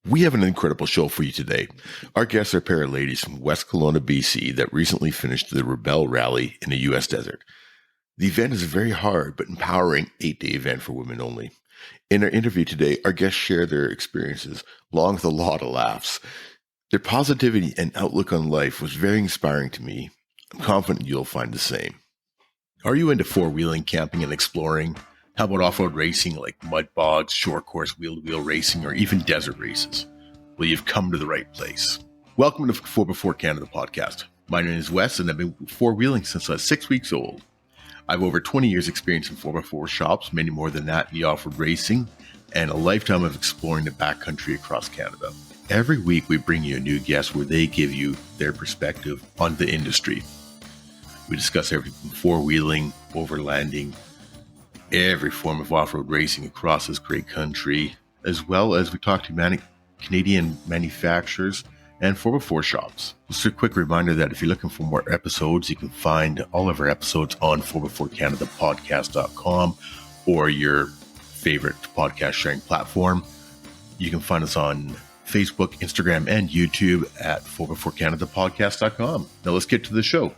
We have an incredible show for you today. Our guests are a pair of ladies from West Kelowna, BC that recently finished the Rebelle Rally in the U.S. desert. The event is a very hard but empowering 8-day event for women only. In our interview today, our guests share their experiences, along with a lot of laughs. Their positivity and outlook on life was very inspiring to me. I'm confident you'll find the same. Are you into four-wheeling, camping, and exploring? How about off-road racing like mud bogs, short course wheel-to-wheel racing, or even desert races? Well, you've come to the right place. Welcome to the 4x4 Canada podcast. My name is Wes, and I've been four-wheeling since I was 6 weeks old. I have over 20 years experience in 4x4 shops, many more than that in the off-road racing, and a lifetime of exploring the backcountry across Canada. Every week we bring you a new guest where they give you their perspective on the industry. We discuss everything from four-wheeling, overlanding, every form of off-road racing across this great country, as well as we talk to Canadian manufacturers and 4x4 shops. Just a quick reminder that if you're looking for more episodes, you can find all of our episodes on 4x4canadapodcast.com or your favorite podcast sharing platform. You can find us on Facebook, Instagram, and YouTube at 4x4canadapodcast.com. Now let's get to the show.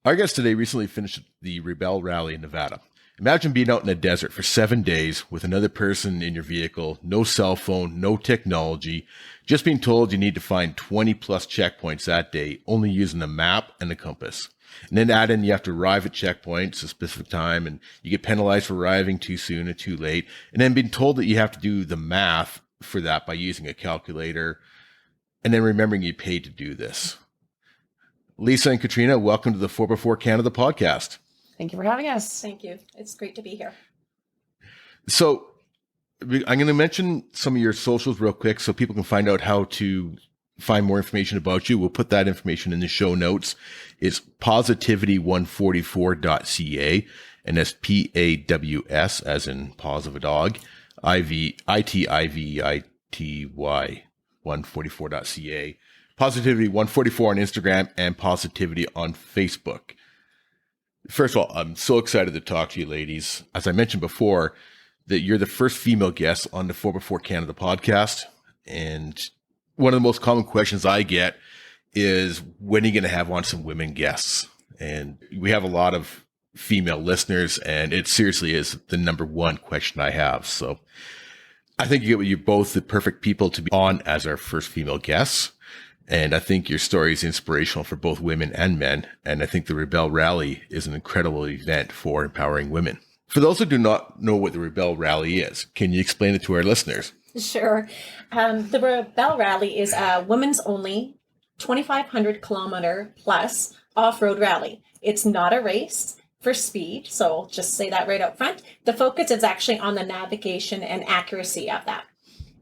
Our guest today recently finished the Rebelle Rally in Nevada. Imagine being out in the desert for 7 days with another person in your vehicle, no cell phone, no technology, just being told you need to find 20 plus checkpoints that day, only using a map and a compass. And then add in you have to arrive at checkpoints a specific time, and you get penalized for arriving too soon or too late. And then being told that you have to do the math for that by using a calculator, and then remembering you paid to do this. Lisa and Katrina, welcome to the 4x4 Canada podcast. Thank you for having us. Thank you. It's great to be here. So I'm going to mention some of your socials real quick so people can find out how to find more information about you. We'll put that information in the show notes. It's pawsativity144.ca, and that's PAWS as in paws of a dog, ITIVITY 144.ca, Pawsativity144 on Instagram, and Pawsativity on Facebook. First of all, I'm so excited to talk to you ladies. As I mentioned before, that you're the first female guest on the 4x4 Canada podcast. And one of the most common questions I get is, when are you going to have on some women guests? And we have a lot of female listeners, and it seriously is the number one question I have. So I think you're both the perfect people to be on as our first female guests. And I think your story is inspirational for both women and men. And I think the Rebelle Rally is an incredible event for empowering women. For those who do not know what the Rebelle Rally is, can you explain it to our listeners? Sure. The Rebelle Rally is a women's only 2,500 kilometer plus off-road rally. It's not a race for speed. So just say that right up front. The focus is actually on the navigation and accuracy of that.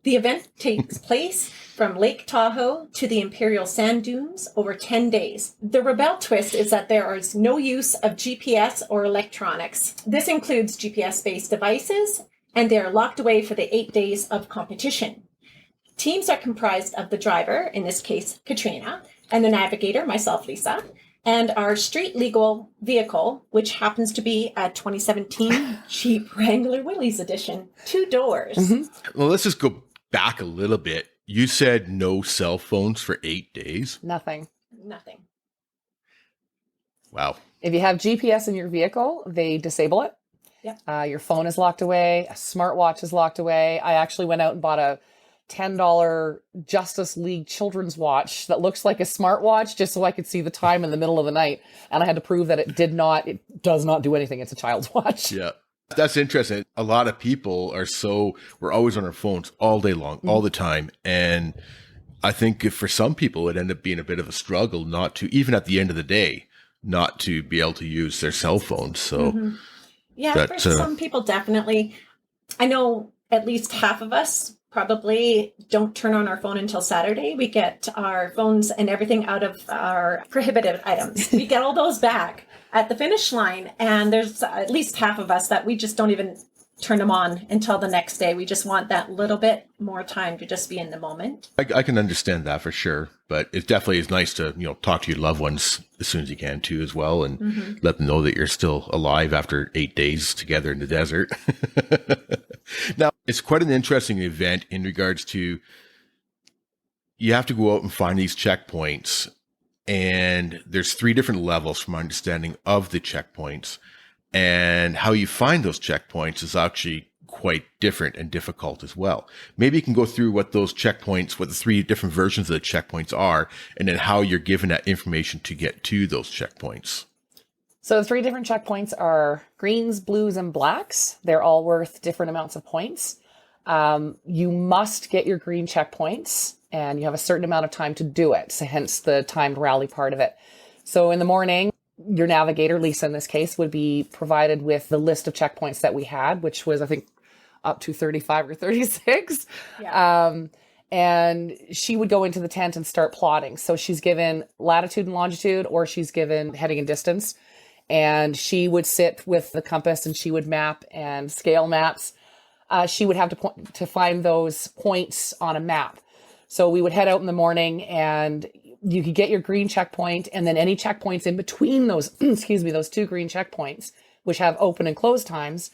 The event takes place from Lake Tahoe to the Imperial Sand Dunes over 10 days. The Rebelle twist is that there is no use of GPS or electronics. This includes GPS-based devices, and they are locked away for the 8 days of competition. Teams are comprised of the driver, in this case, Katrina, and the navigator, myself, Lisa, and our street legal vehicle, which happens to be a 2017 Jeep Wrangler Willys edition, 2 doors. Mm-hmm. Well, let's just go back a little bit. You said no cell phones for 8 days? Nothing. Wow. If you have GPS in your vehicle, they disable it. Yep. Your phone is locked away. A smartwatch is locked away. I actually went out and bought a $10 Justice League children's watch that looks like a smartwatch just so I could see the time in the middle of the night. And I had to prove that it does not do anything. It's a child's watch. Yeah. That's interesting. A lot of people we're always on our phones all day long, all the time. And I think for some people, it ended up being a bit of a struggle not to, even at the end of the day, not to be able to use their cell phones. So yeah, for some people, definitely. I know at least half of us probably don't turn on our phone until Saturday. We get our phones and everything out of our prohibited items. We get all those back at the finish line, and there's at least half of us that we just don't even turn them on until the next day. We just want that little bit more time to just be in the moment. I can understand that for sure, but it definitely is nice to, talk to your loved ones as soon as you can too as well, and let them know that you're still alive after 8 days together in the desert. Now, it's quite an interesting event in regards to you have to go out and find these checkpoints. And there's 3 different levels from my understanding of the checkpoints. And how you find those checkpoints is actually quite different and difficult as well. Maybe you can go through what those checkpoints, what the 3 different versions of the checkpoints are, and then how you're given that information to get to those checkpoints. So the 3 different checkpoints are greens, blues, and blacks. They're all worth different amounts of points. You must get your green checkpoints, and you have a certain amount of time to do it. So hence the timed rally part of it. So in the morning, your navigator, Lisa in this case, would be provided with the list of checkpoints that we had, which was, I think, up to 35 or 36. Yeah. And she would go into the tent and start plotting. So she's given latitude and longitude, or she's given heading and distance. And she would sit with the compass and she would map and scale maps. She would have to find those points on a map. So we would head out in the morning, and you could get your green checkpoint, and then any checkpoints in between those, those 2 green checkpoints, which have open and close times,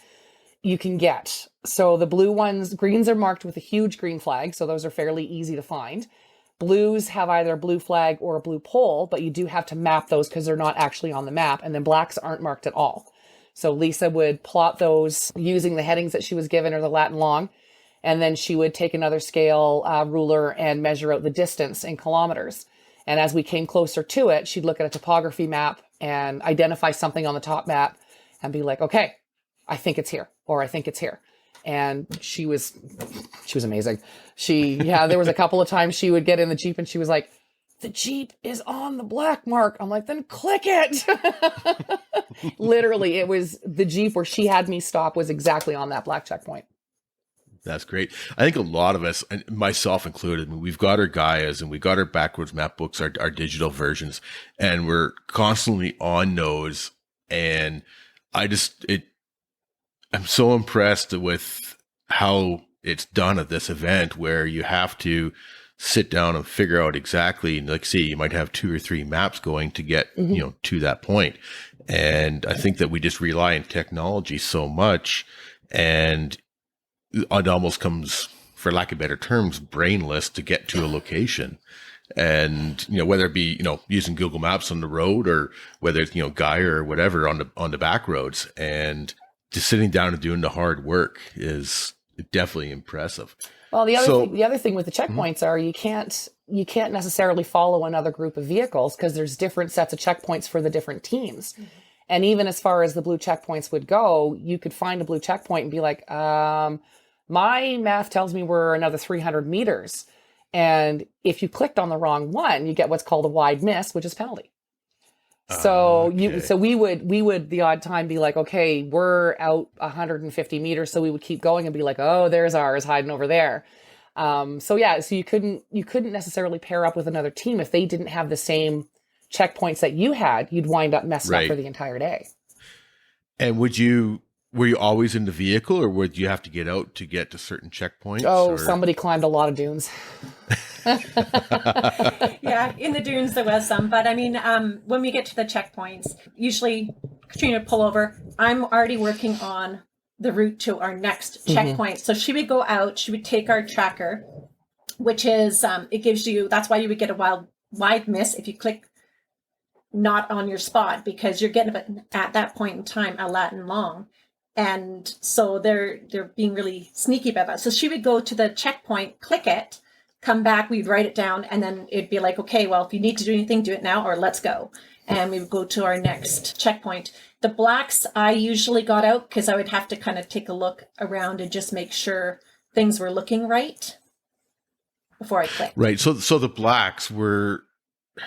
you can get. So the blue ones, greens are marked with a huge green flag. So those are fairly easy to find. Blues have either a blue flag or a blue pole, but you do have to map those because they're not actually on the map. And then blacks aren't marked at all. So Lisa would plot those using the headings that she was given, or the lat and long. And then she would take another scale ruler and measure out the distance in kilometers. And as we came closer to it, she'd look at a topography map and identify something on the top map and be like, okay, I think it's here, or I think it's here. And she was amazing. There was a couple of times she would get in the Jeep and she was like, the Jeep is on the black mark. I'm like, then click it. Literally, it was the Jeep where she had me stop was exactly on that black checkpoint. That's great. I think a lot of us, and myself included, we've got our Gaias and we got our backwards map books, our digital versions, and we're constantly on those. And I'm so impressed with how it's done at this event, where you have to sit down and figure out exactly, like, say, you might have 2 or 3 maps going to get, to that point. And I think that we just rely on technology so much, and it almost comes, for lack of better terms, brainless to get to a location. And, whether it be, using Google Maps on the road, or whether it's, Gaia or whatever on the back roads, and just sitting down and doing the hard work is definitely impressive. Well, the other thing with the checkpoints are you can't necessarily follow another group of vehicles, because there's different sets of checkpoints for the different teams. Mm-hmm. And even as far as the blue checkpoints would go, you could find a blue checkpoint and be like, my math tells me we're another 300 meters. And if you clicked on the wrong one, you get what's called a wide miss, which is penalty. So we would the odd time be like, okay, we're out 150 meters. So we would keep going and be like, oh, there's ours hiding over there. So you couldn't necessarily pair up with another team if they didn't have the same checkpoints that you had. You'd wind up messing up for the entire day. And were you always in the vehicle, or would you have to get out to get to certain checkpoints? Oh, somebody climbed a lot of dunes. Yeah, in the dunes there was some, but I mean, when we get to the checkpoints, usually Katrina would pull over. I'm already working on the route to our next checkpoint. So she would go out, she would take our tracker, which is, it gives you, that's why you would get a wide miss if you click not on your spot, because you're getting at that point in time a lat and long. And so they're being really sneaky about that. So she would go to the checkpoint, click it, come back, we'd write it down, and then it'd be like, okay, well, if you need to do anything, do it now, or let's go. And we would go to our next checkpoint. The blacks, I usually got out because I would have to kind of take a look around and just make sure things were looking right before I clicked. Right. So the blacks were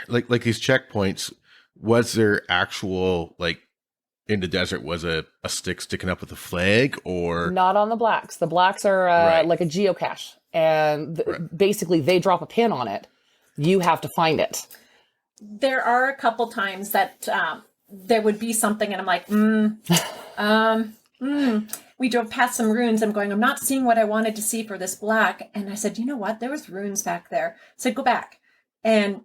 like these checkpoints. Was there actual, like, in the desert, was a stick sticking up with a flag, or not on the blacks? The blacks are like a geocache, and basically they drop a pin on it. You have to find it. There are a couple times that there would be something, and I'm like, we drove past some ruins. I'm going, I'm not seeing what I wanted to see for this black. And I said, you know what? There was ruins back there. So go back. And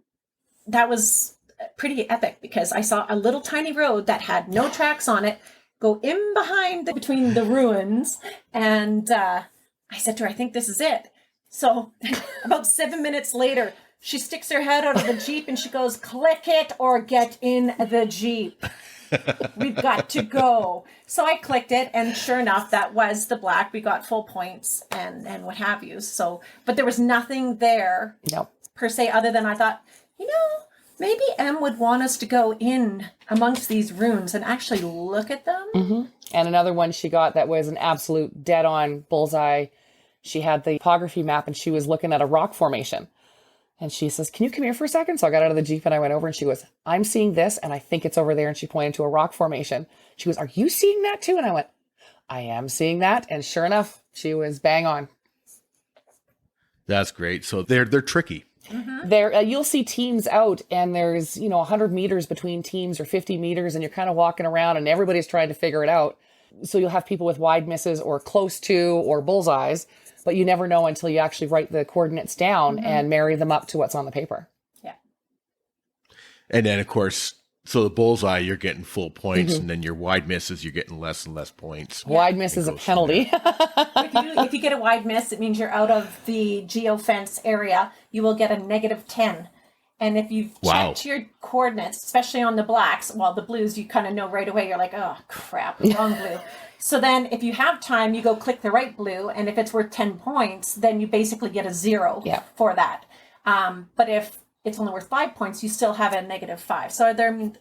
that was pretty epic, because I saw a little tiny road that had no tracks on it go in between the ruins. And I said to her, I think this is it. So about 7 minutes later, she sticks her head out of the Jeep and she goes, click it or get in the Jeep. We've got to go. So I clicked it, and sure enough, that was the black. We got full points and what have you. So, but there was nothing there per se, other than I thought, maybe Em would want us to go in amongst these runes and actually look at them. Mm-hmm. And another one she got that was an absolute dead-on bullseye. She had the topography map, and she was looking at a rock formation. And she says, can you come here for a second? So I got out of the Jeep and I went over, and she goes, I'm seeing this, and I think it's over there. And she pointed to a rock formation. She goes, are you seeing that too? And I went, I am seeing that. And sure enough, she was bang on. That's great. So they're tricky. Mm-hmm. There, you'll see teams out, and there's 100 meters between teams, or 50 meters, and you're kind of walking around, and everybody's trying to figure it out. So you'll have people with wide misses, or close to, or bullseyes, but you never know until you actually write the coordinates down and marry them up to what's on the paper. Yeah. And then, of course, so the bullseye, you're getting full points, and then your wide misses, you're getting less and less points. Wide miss is a penalty. If you get a wide miss, it means you're out of the geofence area. You will get a -10. And if you've checked your coordinates, especially on the blacks, the blues, you kind of know right away. You're like, oh, crap, wrong blue. So then if you have time, you go click the right blue. And if it's worth 10 points, then you basically get a 0 for that. But if it's only worth 5 points, you still have a -5. So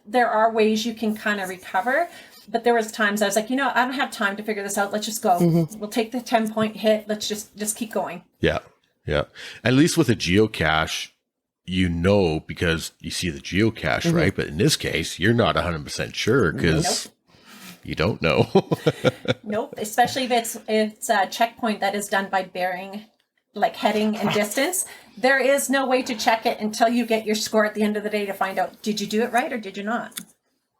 there are ways you can kind of recover. But there was times I was like, I don't have time to figure this out. Let's just go. We'll take the 10-point hit. Let's just keep going. Yeah. Yeah. At least with a geocache, because you see the geocache, right? But in this case, you're not 100% sure because you don't know. Nope. Especially if it's a checkpoint that is done by bearing, like heading and distance. There is no way to check it until you get your score at the end of the day to find out, did you do it right or did you not?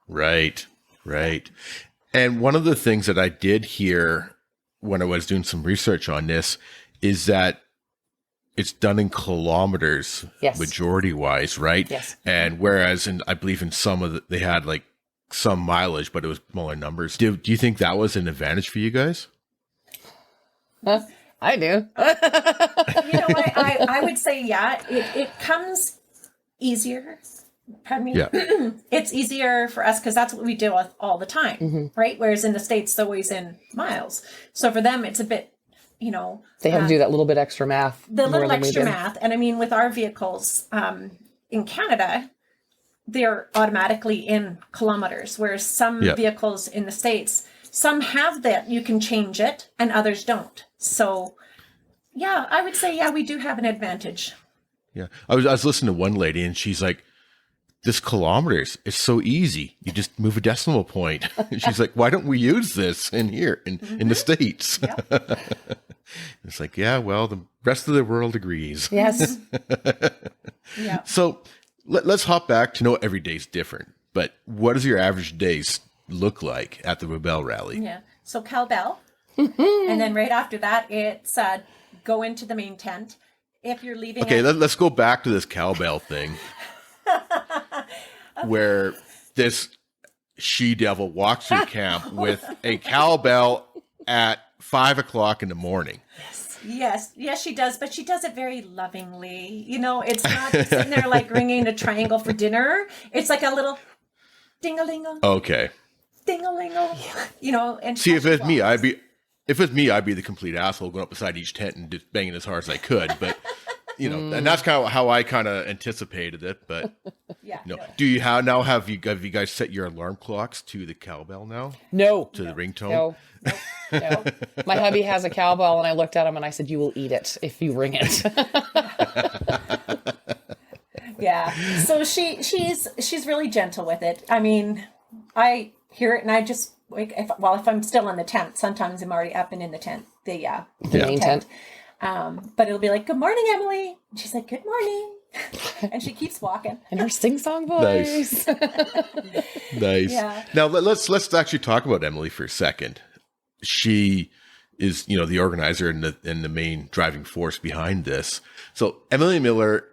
Right. Right. And one of the things that I did hear when I was doing some research on this is that it's done in kilometers, majority-wise, right? Yes. And whereas I believe in some they had like some mileage, but it was smaller numbers. Do you think that was an advantage for you guys? I do. I would say, it comes easier. Pardon me. Yeah. It's easier for us because that's what we deal with all the time, right? Whereas in the States, it's always in miles. So for them, it's a bit, they have to do that little bit extra math. The little extra math. And I mean, with our vehicles in Canada, they're automatically in kilometers, whereas some vehicles in the States, some have that you can change it and others don't. So, I would say, we do have an advantage. Yeah. I was listening to one lady and she's like, this kilometers, it's so easy. You just move a decimal point. She's like, why don't we use this in the States? Yep. It's like, the rest of the world agrees. Yes. Yeah. So let's hop back to every day's different, but what does your average days look like at the Rebelle Rally? Yeah. So cowbell. And then right after that, it's go into the main tent. If you're leaving. Okay, let's go back to this cowbell thing. Where this she-devil walks through camp with a cowbell at 5 o'clock in the morning. Yes, she does, but she does it very lovingly. It's not sitting there like ringing a triangle for dinner. It's like a little ding-a-ling-a. Okay. Ding-a-ling-a. And see, if it's me, I'd be the complete asshole going up beside each tent and just banging as hard as I could, but. And that's kind of how I kind of anticipated it, but do you have you guys set your alarm clocks to the cowbell now? No. To the ringtone? No. My hubby has a cowbell, and I looked at him and I said, "You will eat it if you ring it." Yeah. So she's really gentle with it. I mean, I hear it and I just if I'm still in the tent, sometimes I'm already up and in the tent. The main tent. But it'll be like, good morning, Emily. And she's like, good morning. And she keeps walking. In her sing-song voice. Nice. Yeah. Now, let's actually talk about Emily for a second. She is, the organizer and the main driving force behind this. So Emily Miller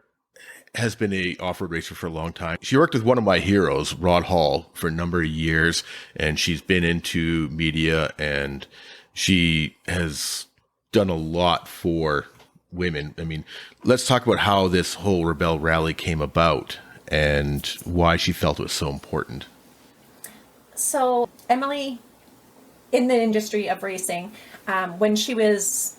has been a off-road racer for a long time. She worked with one of my heroes, Rod Hall, for a number of years, and she's been into media, and she has done a lot for women. I mean, let's talk about how this whole Rebelle Rally came about and why she felt it was so important. So Emily, in the industry of racing, when she was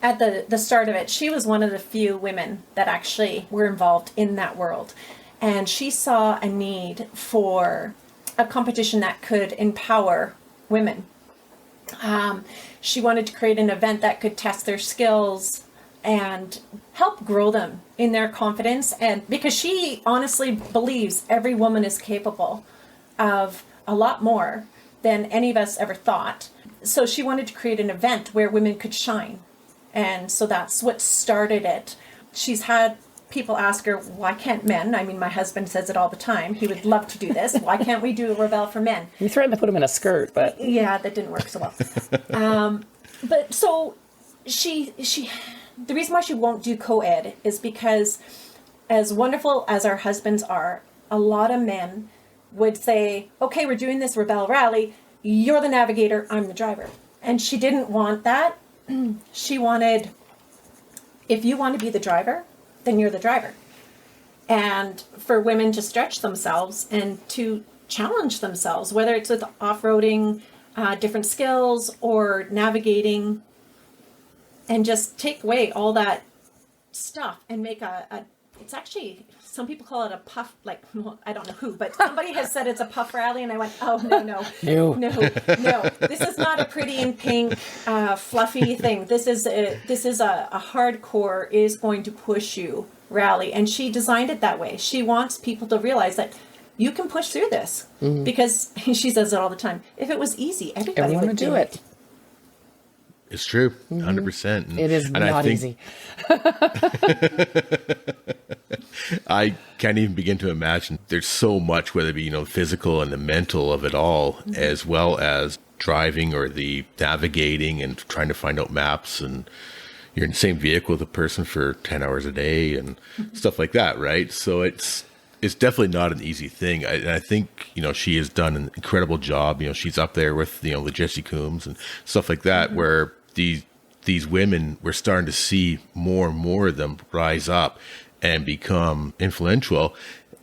at the start of it, she was one of the few women that actually were involved in that world. And she saw a need for a competition that could empower women. She wanted to create an event that could test their skills and help grow them in their confidence. And because she honestly believes every woman is capable of a lot more than any of us ever thought. So she wanted to create an event where women could shine. And so that's what started it. She's had people ask her, why can't men? I mean, my husband says it all the time. He would love to do this. Why can't we do a Rebelle for men? You threatened to put him in a skirt, but yeah, that didn't work so well. But so she, the reason why she won't do co-ed is because, as wonderful as our husbands are, a lot of men would say, okay, we're doing this Rebelle Rally. You're the navigator, I'm the driver. And she didn't want that. She wanted, if you want to be the driver, then you're the driver. And for women to stretch themselves and to challenge themselves, whether it's with off-roading, different skills, or navigating, and just take away all that stuff and make it's actually, some people call it a puff, like, well, I don't know who, but somebody has said it's a puff rally, and I went, oh, no. This is not a pretty and pink, fluffy thing. This is a hardcore, is going to push you rally. And she designed it that way. She wants people to realize that you can push through this, because she says it all the time. If it was easy, everybody would do it. It's true, 100%. It is not easy. I can't even begin to imagine. There's so much, whether it be, physical and the mental of it all, as well as driving or the navigating and trying to find out maps, and you're in the same vehicle with a person for 10 hours a day and stuff like that, right? So it's definitely not an easy thing. I think, she has done an incredible job. She's up there with, the Jesse Coombs and stuff like that, where these women, we're starting to see more and more of them rise up and become influential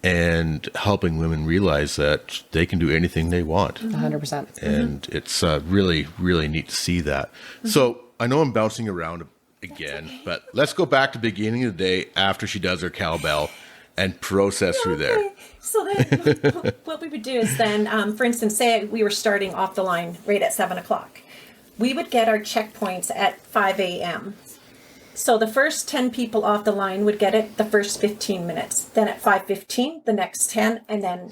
and helping women realize that they can do anything they want. 100%. And it's really, really neat to see that. So I know I'm bouncing around again, but let's go back to the beginning of the day after she does her cowbell and process through there. So then what we would do is then, for instance, say we were starting off the line right at 7 o'clock. We would get our checkpoints at 5 a.m. So the first 10 people off the line would get it the first 15 minutes. Then at 5:15, the next 10, and then,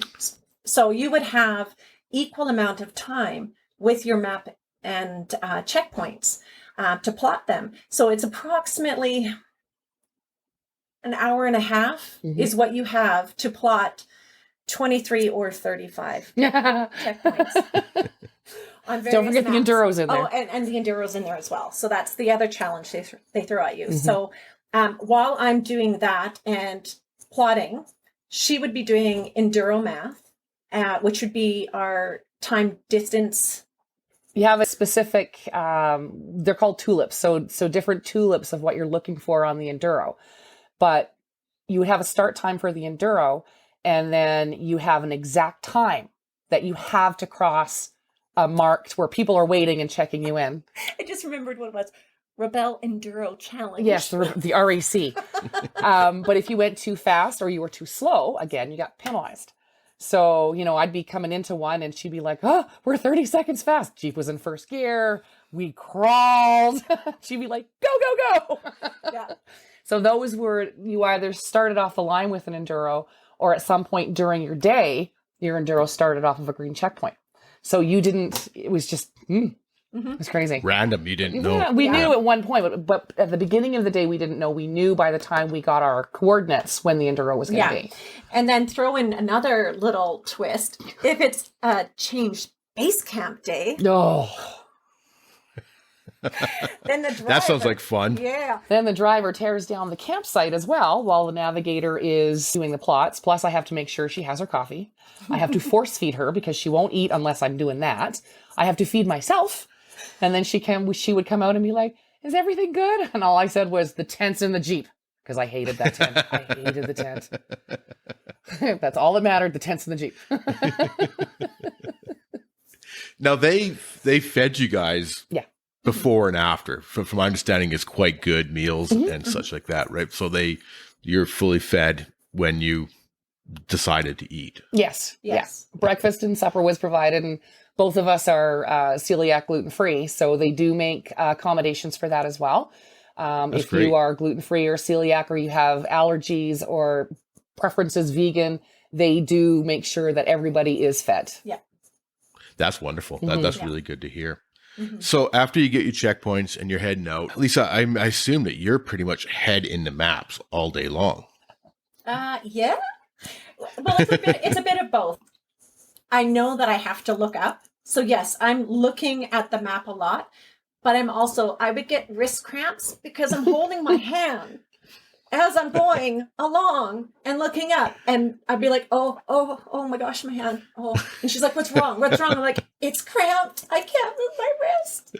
so you would have equal amount of time with your map and checkpoints to plot them. So it's approximately an hour and a half is what you have to plot 23 or 35 checkpoints. Don't forget maps. The Enduro's in there. Oh, and the Enduro's in there as well. So that's the other challenge they throw at you. So while I'm doing that and plotting, she would be doing Enduro math, which would be our time distance. You have a specific, they're called tulips. So different tulips of what you're looking for on the Enduro. But you would have a start time for the Enduro, and then you have an exact time that you have to cross marked where people are waiting and checking you in. I just remembered what it was. Rebelle Enduro Challenge. Yes, the RAC. But if you went too fast or you were too slow, again, you got penalized. So, I'd be coming into one and she'd be like, oh, we're 30 seconds fast. Jeep was in first gear. We crawled. She'd be like, go, go, go. Yeah. So those were, you either started off the line with an Enduro, or at some point during your day, your Enduro started off of a green checkpoint. So you didn't, it was just, it was crazy. Random, you didn't know. Yeah, we knew at one point, but at the beginning of the day, we didn't know. We knew by the time we got our coordinates when the Enduro was going to be. And then throw in another little twist. If it's changed base camp day. No. Then the driver, that sounds like fun. Yeah. Then the driver tears down the campsite as well while the navigator is doing the plots. Plus, I have to make sure she has her coffee. I have to force feed her because she won't eat unless I'm doing that. I have to feed myself. And then she would come out and be like, is everything good? And all I said was, the tent's in the Jeep. Because I hated that tent. I hated the tent. That's all that mattered. The tent's in the Jeep. Now they fed you guys Yeah. before and after. From my understanding, it's quite good meals and such like that, right? So you're fully fed when you decided to eat. Yes. Yes. Yeah. Breakfast and supper was provided, and both of us are celiac gluten-free, so they do make accommodations for that as well. If great. you are gluten-free or celiac, or you have allergies or preferences vegan, they do make sure that everybody is fed. Yeah. That's wonderful. Mm-hmm. That's really good to hear. Mm-hmm. So after you get your checkpoints and you're heading out, Lisa, I assume that you're pretty much head in the maps all day long. Yeah. Well, it's a bit of both. I know that I have to look up. So yes, I'm looking at the map a lot, but I would get wrist cramps because I'm holding my hand as I'm going along and looking up, and I'd be like, oh my gosh, my hand. Oh, and she's like, what's wrong? What's wrong? I'm like, it's cramped. I can't move my wrist.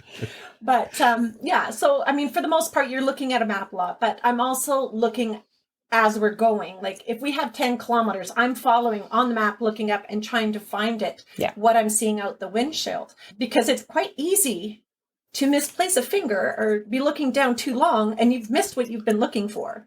But yeah, so I mean, for the most part, you're looking at a map a lot, but I'm also looking as we're going. Like if we have 10 kilometers, I'm following on the map, looking up and trying to find it, what I'm seeing out the windshield, because it's quite easy to misplace a finger or be looking down too long and you've missed what you've been looking for.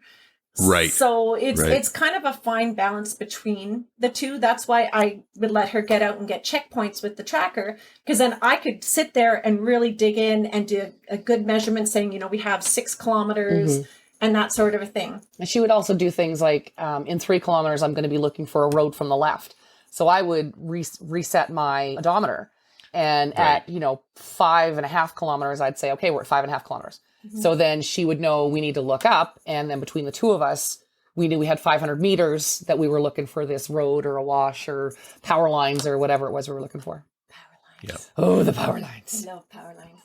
Right. So it's kind of a fine balance between the two. That's why I would let her get out and get checkpoints with the tracker, because then I could sit there and really dig in and do a good measurement saying, we have 6 kilometers and that sort of a thing. And she would also do things like, in 3 kilometers, I'm going to be looking for a road from the left. So I would reset my odometer. And at, 5.5 kilometers, I'd say, okay, we're at 5.5 kilometers. Mm-hmm. So then she would know we need to look up. And then between the two of us, we knew we had 500 meters that we were looking for this road or a wash or power lines or whatever it was we were looking for. Power lines. Yeah. Oh, the power lines. I love power lines.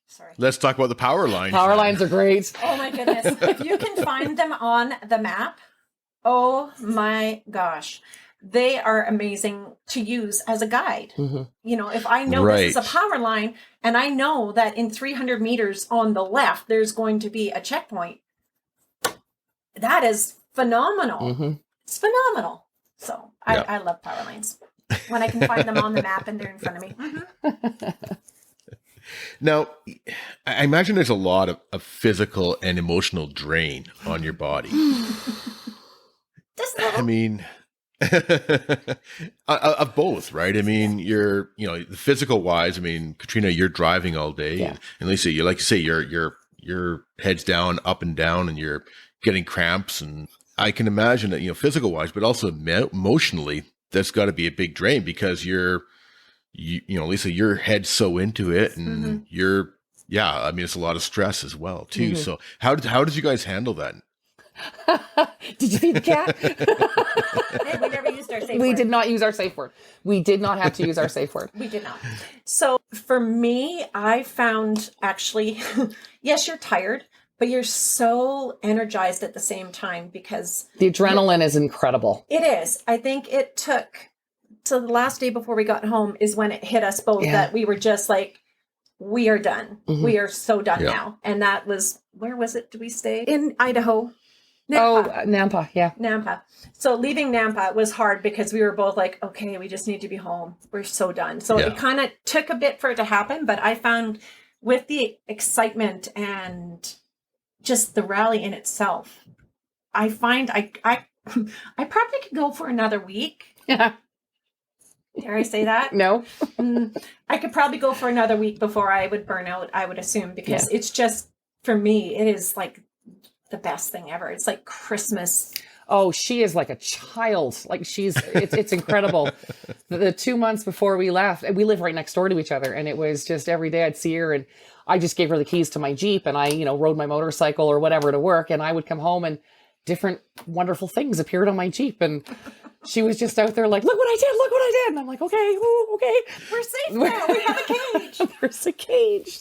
Sorry. Let's talk about the power lines. Power lines are great. Oh my goodness. If you can find them on the map, oh my gosh. They are amazing to use as a guide. Mm-hmm. If I know this is a power line and I know that in 300 meters on the left, there's going to be a checkpoint. That is phenomenal. Mm-hmm. It's phenomenal. So I love power lines when I can find them on the map and they're in front of me. Mm-hmm. Now, I imagine there's a lot of physical and emotional drain on your body. I mean, of both, right? I mean, you're, the physical wise. I mean, Katrina, you're driving all day, and Lisa, like you say, your head's down, up and down, and you're getting cramps. And I can imagine that, physical wise, but also emotionally, that's got to be a big drain because Lisa, your head's so into it, and I mean, it's a lot of stress as well too. Mm-hmm. So how did you guys handle that? Did you feed the cat? We never used our safe word. We did not use our safe word. We did not have to use our safe word. We did not. So for me, I found actually, yes, you're tired, but you're so energized at the same time because the adrenaline is incredible. It is. I think it took to the last day before we got home is when it hit us both that we were just like, we are done. Mm-hmm. We are so done now. And that was, where was it? Did we stay? In Idaho. Nampa. Nampa, yeah. Nampa. So leaving Nampa was hard because we were both like, okay, we just need to be home. We're so done. So it kind of took a bit for it to happen, but I found with the excitement and just the rally in itself, I find I probably could go for another week. Yeah. Dare I say that? No. I could probably go for another week before I would burn out, I would assume, because it's just, for me, it is like the best thing ever. It's like Christmas. Oh, she is like a child. Like it's incredible. The 2 months before we left, and we live right next door to each other. And it was just every day I'd see her and I just gave her the keys to my Jeep and I, rode my motorcycle or whatever to work. And I would come home and different wonderful things appeared on my Jeep. And she was just out there like, look what I did. And I'm like, okay, okay. We're safe now. We have a cage. There's a cage.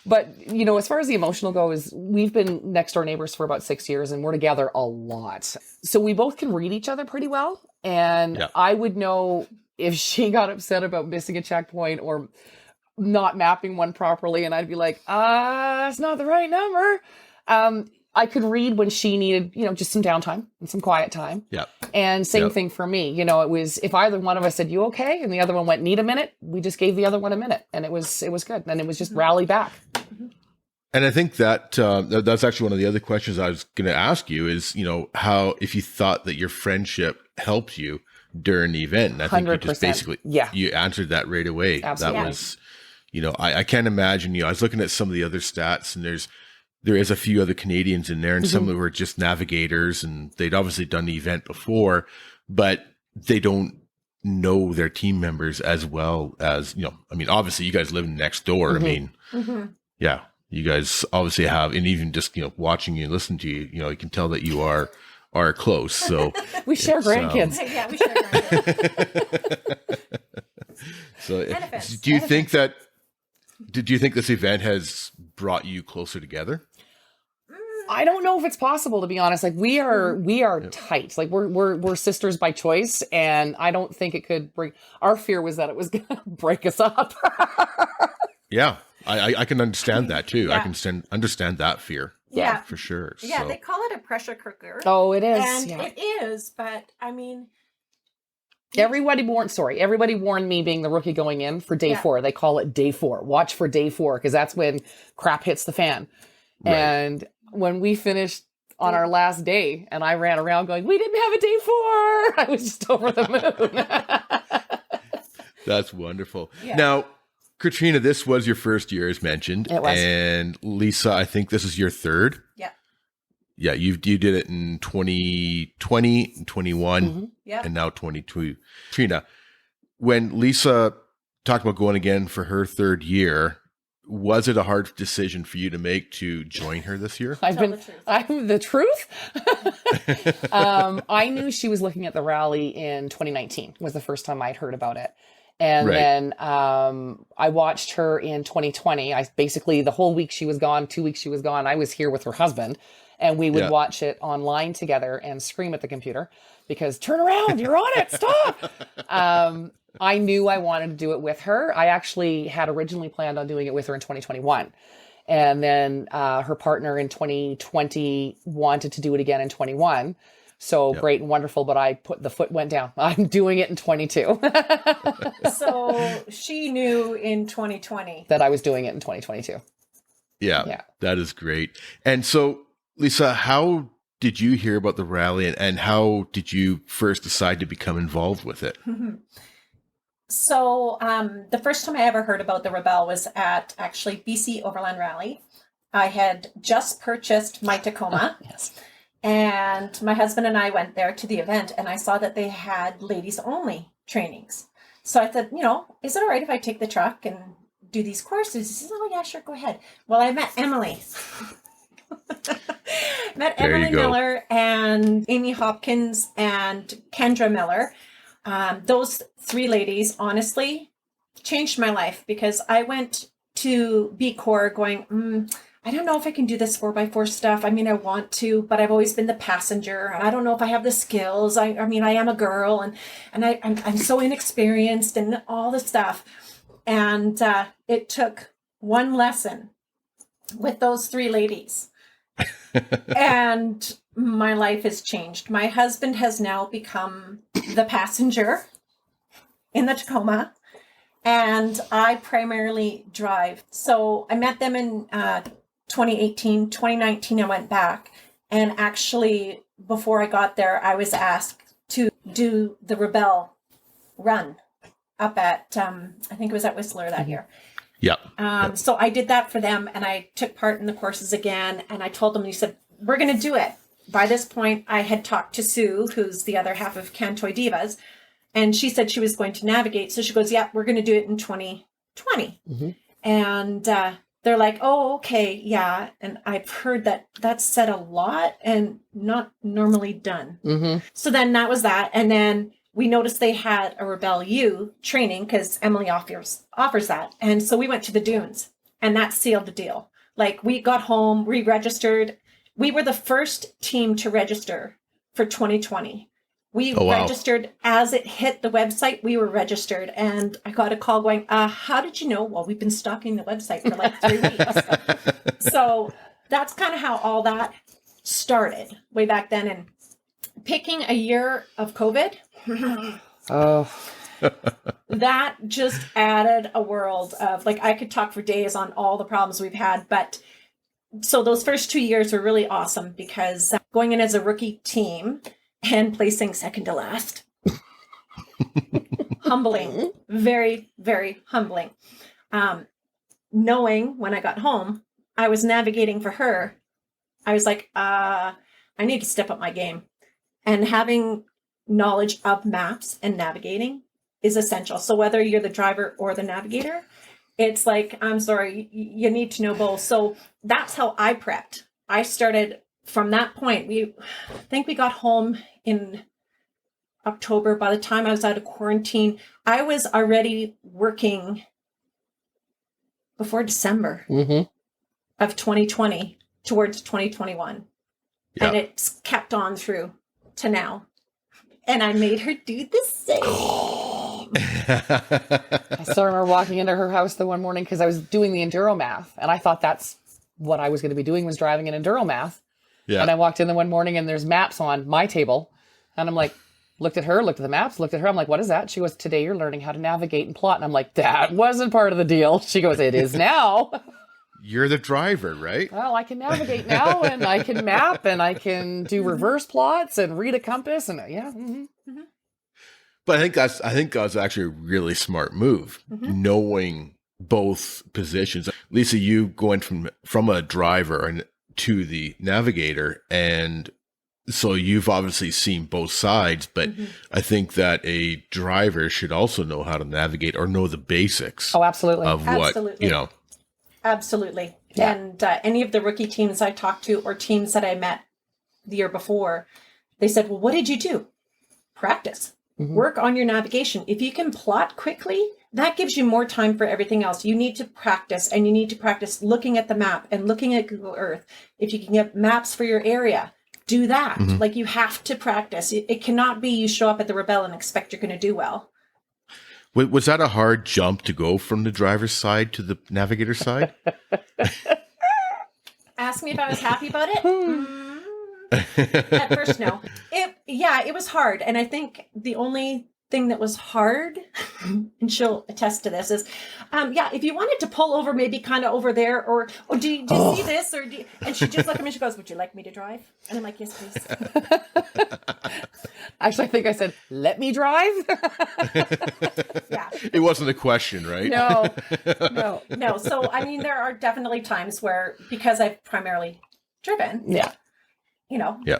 But, as far as the emotional goes, we've been next door neighbors for about 6 years and we're together a lot. So we both can read each other pretty well. And I would know if she got upset about missing a checkpoint or not mapping one properly, and I'd be like, it's not the right number. I could read when she needed, just some downtime and some quiet time. Yeah. And same thing for me. It was, if either one of us said, "You okay?" and the other one went, "Need a minute," we just gave the other one a minute, and it was good. And it was just rally back. And I think that that's actually one of the other questions I was going to ask you is, how, if you thought that your friendship helped you during the event. And I think you just 100%. basically, you answered that right away. Absolutely. That was, I can't imagine, I was looking at some of the other stats, and there is a few other Canadians in there, and some of them were just navigators, and they'd obviously done the event before, but they don't know their team members as well as, obviously you guys live next door. I mean, yeah, you guys obviously have, and even just, watching you and listening to you, you can tell that you are close. So we share grandkids. Yeah, we share grandkids. So do you think that, do you think this event has brought you closer together? I don't know if it's possible, to be honest. Like we are tight. Like we're sisters by choice, and I don't think it could break. Our fear was that it was going to break us up. Yeah, I can understand that too. Yeah. I can understand that fear. Yeah, for sure. Yeah, So, they call it a pressure cooker. Oh, it is. And it is, but I mean, everybody warned me, being the rookie going in, for day 4. They call it day 4. Watch for day 4, because that's when crap hits the fan. Right. And when we finished on our last day, and I ran around going, "We didn't have a day 4." I was just over the moon. That's wonderful. Yeah. Now, Katrina, this was your first year, as mentioned. It was. And Lisa, I think this is your third. Yeah. Yeah, you did it in 2020, 21, Yeah. and now 22. Katrina, when Lisa talked about going again for her third year, was it a hard decision for you to make to join her this year? I'm the truth. I knew she was looking at the rally in 2019 was the first time I'd heard about it. And then I watched her in 2020. Basically the whole week she was gone, 2 weeks she was gone, I was here with her husband, and we would watch it online together and scream at the computer because, "Turn around, you're on it, stop." I knew I wanted to do it with her. I actually had originally planned on doing it with her in 2021. And then her partner in 2020 wanted to do it again in 21. So great and wonderful, but the foot went down. I'm doing it in 22. So she knew in 2020 that I was doing it in 2022. Yeah, that is great. And so, Lisa, how did you hear about the rally, and how did you first decide to become involved with it? So the first time I ever heard about the Rebelle was at actually BC Overland Rally. I had just purchased my Tacoma. Yes. And my husband and I went there to the event, and I saw that they had ladies only trainings. So I said, is it all right if I take the truck and do these courses? He says, "Oh yeah, sure, go ahead." Well, I met Emily. Emily Miller and Amy Hopkins and Kendra Miller. Those 3 ladies honestly changed my life, because I went to B Corps going, I don't know if I can do this 4x4 stuff. I mean, I want to, but I've always been the passenger, and I don't know if I have the skills. I mean, I am a girl, and I'm so inexperienced and all this stuff. And it took one lesson with those 3 ladies, and my life has changed. My husband has now become the passenger in the Tacoma, and I primarily drive. So I met them in 2018, 2019, I went back. And actually, before I got there, I was asked to do the Rebelle run up at, I think it was at Whistler that year. Yeah. So I did that for them, and I took part in the courses again. And I told them, he said, "We're going to do it." By this point, I had talked to Sue, who's the other half of Cantoy Divas, and she said she was going to navigate. So she goes, "Yeah, we're going to do it in 2020. And they're like, "Oh, okay, yeah." And I've heard that that's said a lot and not normally done. So then that was that. And then we noticed they had a Rebelle U training, because Emily offers that. And so we went to the dunes, and that sealed the deal. Like, we got home, we registered. We were the first team to register for 2020. We Oh, wow. registered as it hit the website. We were registered, and I got a call going, how did you know? Well, we've been stalking the website for like 3 weeks. So that's kind of how all that started way back then. And picking a year of COVID, Oh, that just added a world of, like, I could talk for days on all the problems we've had. But so those first 2 years were really awesome because going in as a rookie team and placing second to last. Humbling. Very, very humbling. Knowing when I got home, I was navigating for her. I was like, I need to step up my game. And having knowledge of maps and navigating is essential. So whether you're the driver or the navigator, it's like, I'm sorry, you need to know both. So that's how I prepped. I started from that point. I think we got home in October. By the time I was out of quarantine, I was already working before December of 2020 towards 2021. Yeah. And it's kept on through to now. And I made her do the same. I still remember walking into her house the one morning because I was doing the enduro math, and I thought that's what I was going to be doing, was driving an enduro math. Yeah. And I walked in the one morning and there's maps on my table, and I'm like, looked at her, looked at the maps, looked at her. I'm like, what is that? She goes, today you're learning how to navigate and plot. And I'm like, that wasn't part of the deal. She goes, it is now. You're the driver, right? Well, I can navigate now, and I can map, and I can do reverse plots and read a compass, and yeah. But I think that's actually a really smart move, knowing both positions. Lisa, you going from a driver to the navigator, and so you've obviously seen both sides, but I think that a driver should also know how to navigate or know the basics Oh, absolutely. of what, you know. Absolutely. Yeah. And any of the rookie teams I talked to or teams that I met the year before, they said, well, what did you do? Practice. Work on your navigation. If you can plot quickly, that gives you more time for everything else. You need to practice, and you need to practice looking at the map and looking at Google Earth. If you can get maps for your area, do that. Like, you have to practice. It cannot be you show up at the Rebelle and expect you're going to do well. Was that a hard jump to go from the driver's side to the navigator side? Ask me if I was happy about it. At first, no. It was hard. And I think the only thing that was hard, and she'll attest to this, is, if you wanted to pull over, maybe kind of over there, or do you see this? And she just looked at me and she goes, would you like me to drive? And I'm like, yes, please. Actually, I think I said, let me drive. Yeah. It wasn't a question, right? No. No. So, I mean, there are definitely times where, because I've primarily driven, Yeah.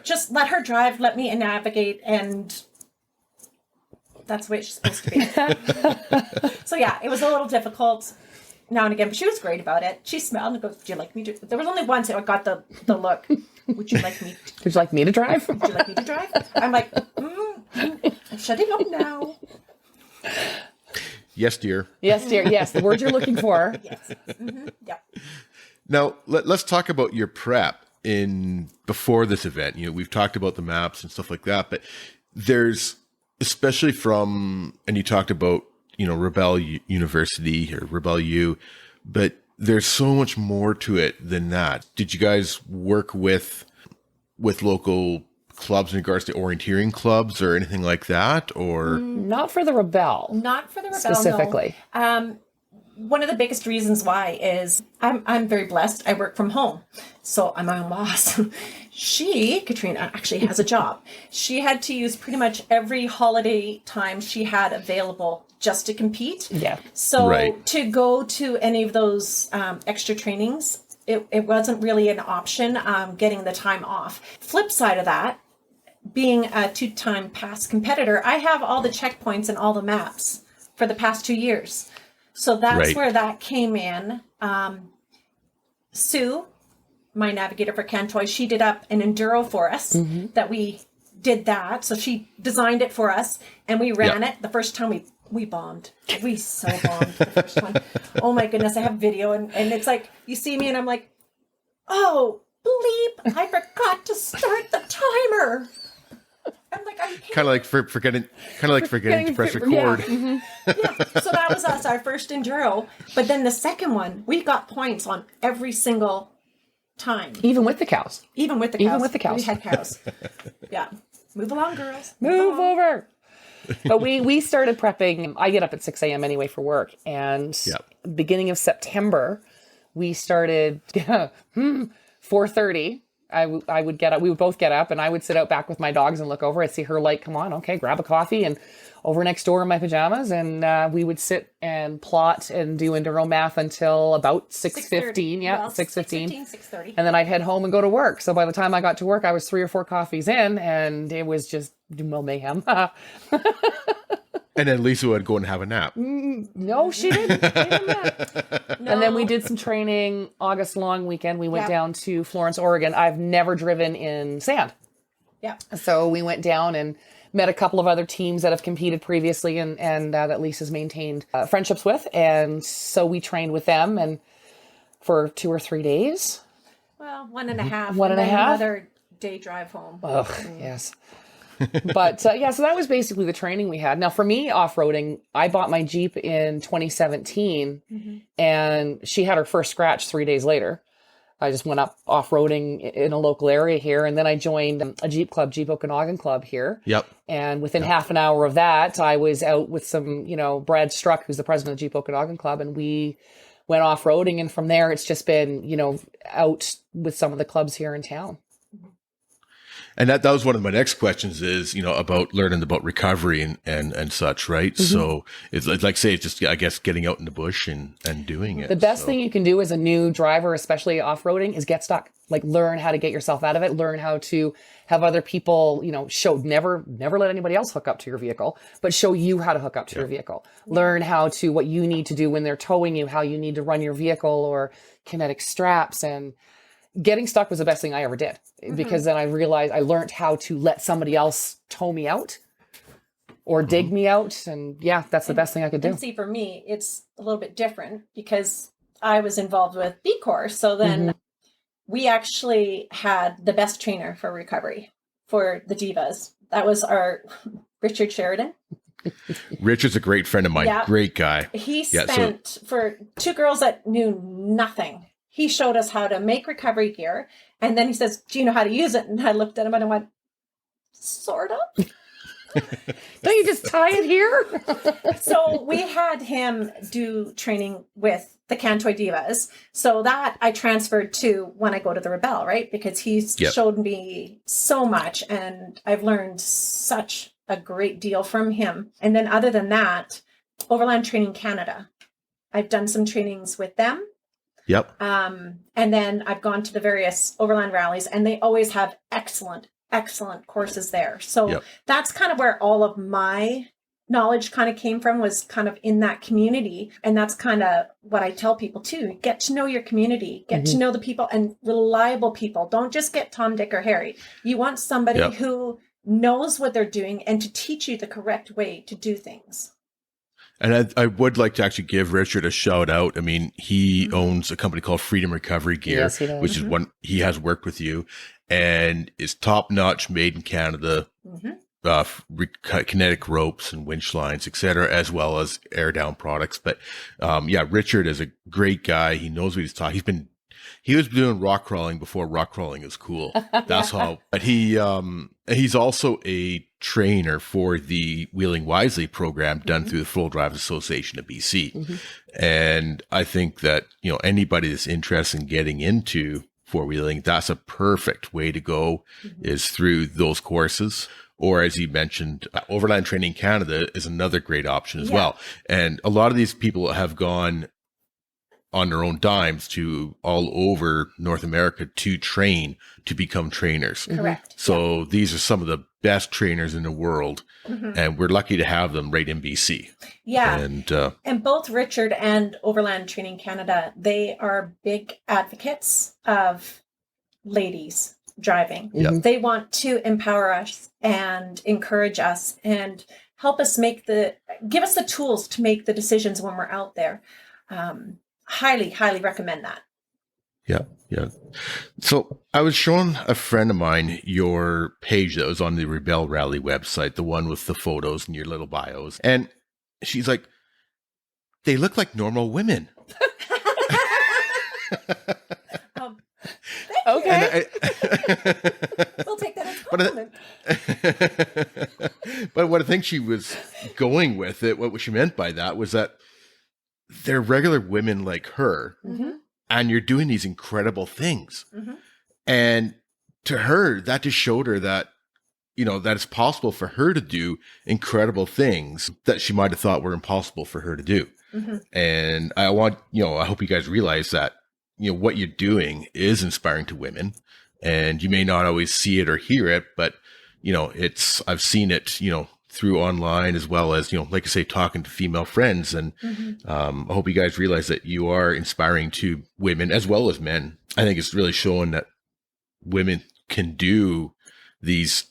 Just let her drive, let me navigate, and that's the way it's supposed to be. So yeah, it was a little difficult now and again, but she was great about it. She smiled and goes, "Would you like me to?" There was only once I got the look. Would you like me? Would you like me to drive? Would you like me to drive? I'm like, I'm shutting up now. Yes, dear. Yes, dear. Yes, the word you're looking for. Yes. Yep. Now, let's talk about your prep before this event. We've talked about the maps and stuff like that, but there's, especially and you talked about, Rebelle University or Rebelle U, but there's so much more to it than that. Did you guys work with local clubs in regards to orienteering clubs or anything like that, or Not for the Rebelle. Not for the Rebelle, specifically. No. One of the biggest reasons why is I'm very blessed. I work from home, so I'm my own boss. Katrina, actually has a job. She had to use pretty much every holiday time she had available just to compete. Yeah. So to go to any of those extra trainings, it wasn't really an option, getting the time off. Flip side of that, being a 2-time past competitor, I have all the checkpoints and all the maps for the past 2 years. So that's where that came in. Sue, my navigator for Cantoy, she did up an enduro for us that we did that. So she designed it for us and we ran it. The first time we bombed. We so bombed the first one. Oh my goodness, I have video and it's like, you see me and I'm like, oh, bleep, I forgot to start the timer. I'm like, like, are you kidding? Kind of like forgetting to press record. Yeah. Mhm. Yeah. So that was us, our first enduro. But then the second one, we got points on every single time. Even with the cows. Even with the cows. Even with the cows. We had cows. Yeah. Move along, girls. Move along. over. But we started prepping. I get up at 6 a.m. anyway for work. And beginning of September, we started 4:30. I would get up. We would both get up and I would sit out back with my dogs and look over. I'd see her like, come on, okay, grab a coffee, and over next door in my pajamas. And we would sit and plot and do enduro math until about 6:15. Yeah, well, 6:15. 6:30. And then I'd head home and go to work. So by the time I got to work, I was 3 or 4 coffees in, and it was just mayhem. And then Lisa would go and have a nap. No, she didn't. She didn't nap. No. And then we did some training August long weekend. We went down to Florence, Oregon. I've never driven in sand. Yeah. So we went down and met a couple of other teams that have competed previously and that Lisa's maintained friendships with. And so we trained with them and for 2 or 3 days. Well, 1.5. One and a half? Another day drive home. Ugh, yes. But so that was basically the training we had. Now for me, off-roading, I bought my Jeep in 2017 and she had her first scratch 3 days later. I just went up off-roading in a local area here. And then I joined a Jeep club, Jeep Okanagan Club here. Yep. And within half an hour of that, I was out with some, Brad Struck, who's the president of Jeep Okanagan Club. And we went off-roading. And from there, it's just been, out with some of the clubs here in town. And that was one of my next questions is, about learning about recovery and such, right? So it's like, say, it's just, I guess, getting out in the bush and doing it. The best thing you can do as a new driver, especially off-roading, is get stuck. Like learn how to get yourself out of it. Learn how to have other people, show, never let anybody else hook up to your vehicle, but show you how to hook up to your vehicle. Learn what you need to do when they're towing you, how you need to run your vehicle or kinetic straps. And getting stuck was the best thing I ever did because then I realized I learned how to let somebody else tow me out or dig me out. And that's the best thing I could do. And see, for me, it's a little bit different because I was involved with B Corps. So then we actually had the best trainer for recovery for the Divas. That was our Richard Sheridan. Richard's a great friend of mine. Yeah. Great guy. He spent for 2 girls that knew nothing. He showed us how to make recovery gear. And then he says, do you know how to use it? And I looked at him and I went, sort of. Don't you just tie it here? So we had him do training with the Cantoy Divas. So that I transferred to when I go to the Rebelle, right? Because he's showed me so much and I've learned such a great deal from him. And then other than that, Overland Training Canada. I've done some trainings with them. Yep. And then I've gone to the various overland rallies and they always have excellent courses there. So that's kind of where all of my knowledge kind of came from, was kind of in that community. And that's kind of what I tell people too. Get to know your community, get to know the people and reliable people. Don't just get Tom, Dick, or Harry. You want somebody who knows what they're doing and to teach you the correct way to do things. And I would like to actually give Richard a shout out. I mean, he owns a company called Freedom Recovery Gear, yes, he does. which is one he has worked with you and is top notch, made in Canada, kinetic ropes and winch lines, etc., as well as air down products. But Richard is a great guy. He knows what he's talking. He was doing rock crawling before rock crawling is cool. That's how. But he's also a trainer for the Wheeling Wisely program done through the Full Drivers Association of BC. And I think that, anybody that's interested in getting into four-wheeling, that's a perfect way to go is through those courses. Or as you mentioned, Overland Training Canada is another great option as well. And a lot of these people have gone on their own dimes to all over North America to train, to become trainers. Correct. So these are some of the best trainers in the world, and we're lucky to have them right in BC. Yeah. And both Richard and Overland Training Canada, they are big advocates of ladies driving. They want to empower us and encourage us and help us give us the tools to make the decisions when we're out there. Highly, highly recommend that. Yeah. Yeah. So I was showing a friend of mine your page that was on the Rebelle Rally website, the one with the photos and your little bios. And she's like, they look like normal women. um, Okay. we'll take that as a But compliment. but what I think she was going with it, what she meant by that was that they're regular women like her, and you're doing these incredible things. And to her, that just showed her that, that it's possible for her to do incredible things that she might have thought were impossible for her to do. And I hope you guys realize that, what you're doing is inspiring to women, and you may not always see it or hear it, but, I've seen it, through online, as well as, like I say, talking to female friends. And I hope you guys realize that you are inspiring to women as well as men. I think it's really showing that women can do these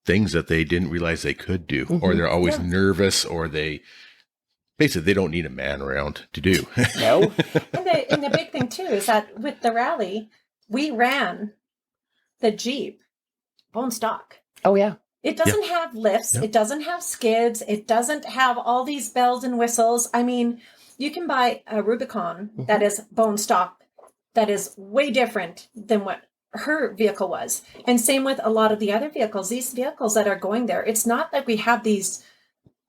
things that they didn't realize they could do, or they're always nervous, or they don't need a man around to do. No. And the big thing too is that with the rally, we ran the Jeep bone stock. Oh, yeah. It doesn't have lifts. It doesn't have skids. It doesn't have all these bells and whistles. I mean, you can buy a Rubicon that is bone stock, that is way different than what her vehicle was. And same with a lot of the other vehicles. These vehicles that are going there, it's not that we have these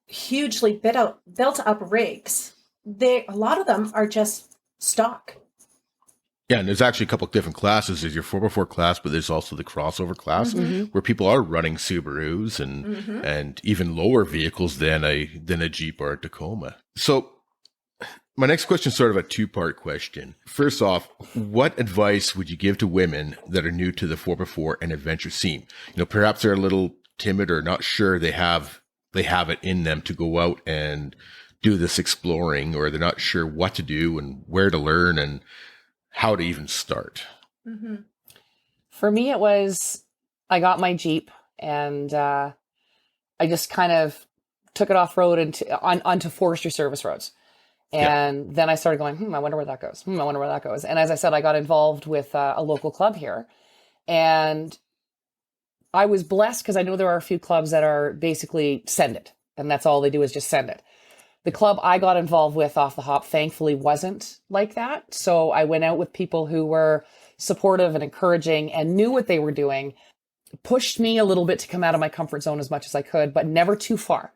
hugely built up rigs. A lot of them are just stock. Yeah, and there's actually a couple of different classes. There's your 4x4 class, but there's also the crossover class where people are running Subarus and even lower vehicles than a Jeep or a Tacoma. So my next question is sort of a two-part question. First off, what advice would you give to women that are new to the 4x4 and adventure scene? Perhaps they're a little timid or not sure they have it in them to go out and do this exploring, or they're not sure what to do and where to learn and how to even start. For me, it was, I got my Jeep and I just kind of took it off road onto forestry service roads. And then I started going, I wonder where that goes. I wonder where that goes. And as I said, I got involved with a local club here, and I was blessed because I know there are a few clubs that are basically send it. And that's all they do is just send it. The club I got involved with off the hop, thankfully, wasn't like that. So I went out with people who were supportive and encouraging and knew what they were doing, pushed me a little bit to come out of my comfort zone as much as I could, but never too far.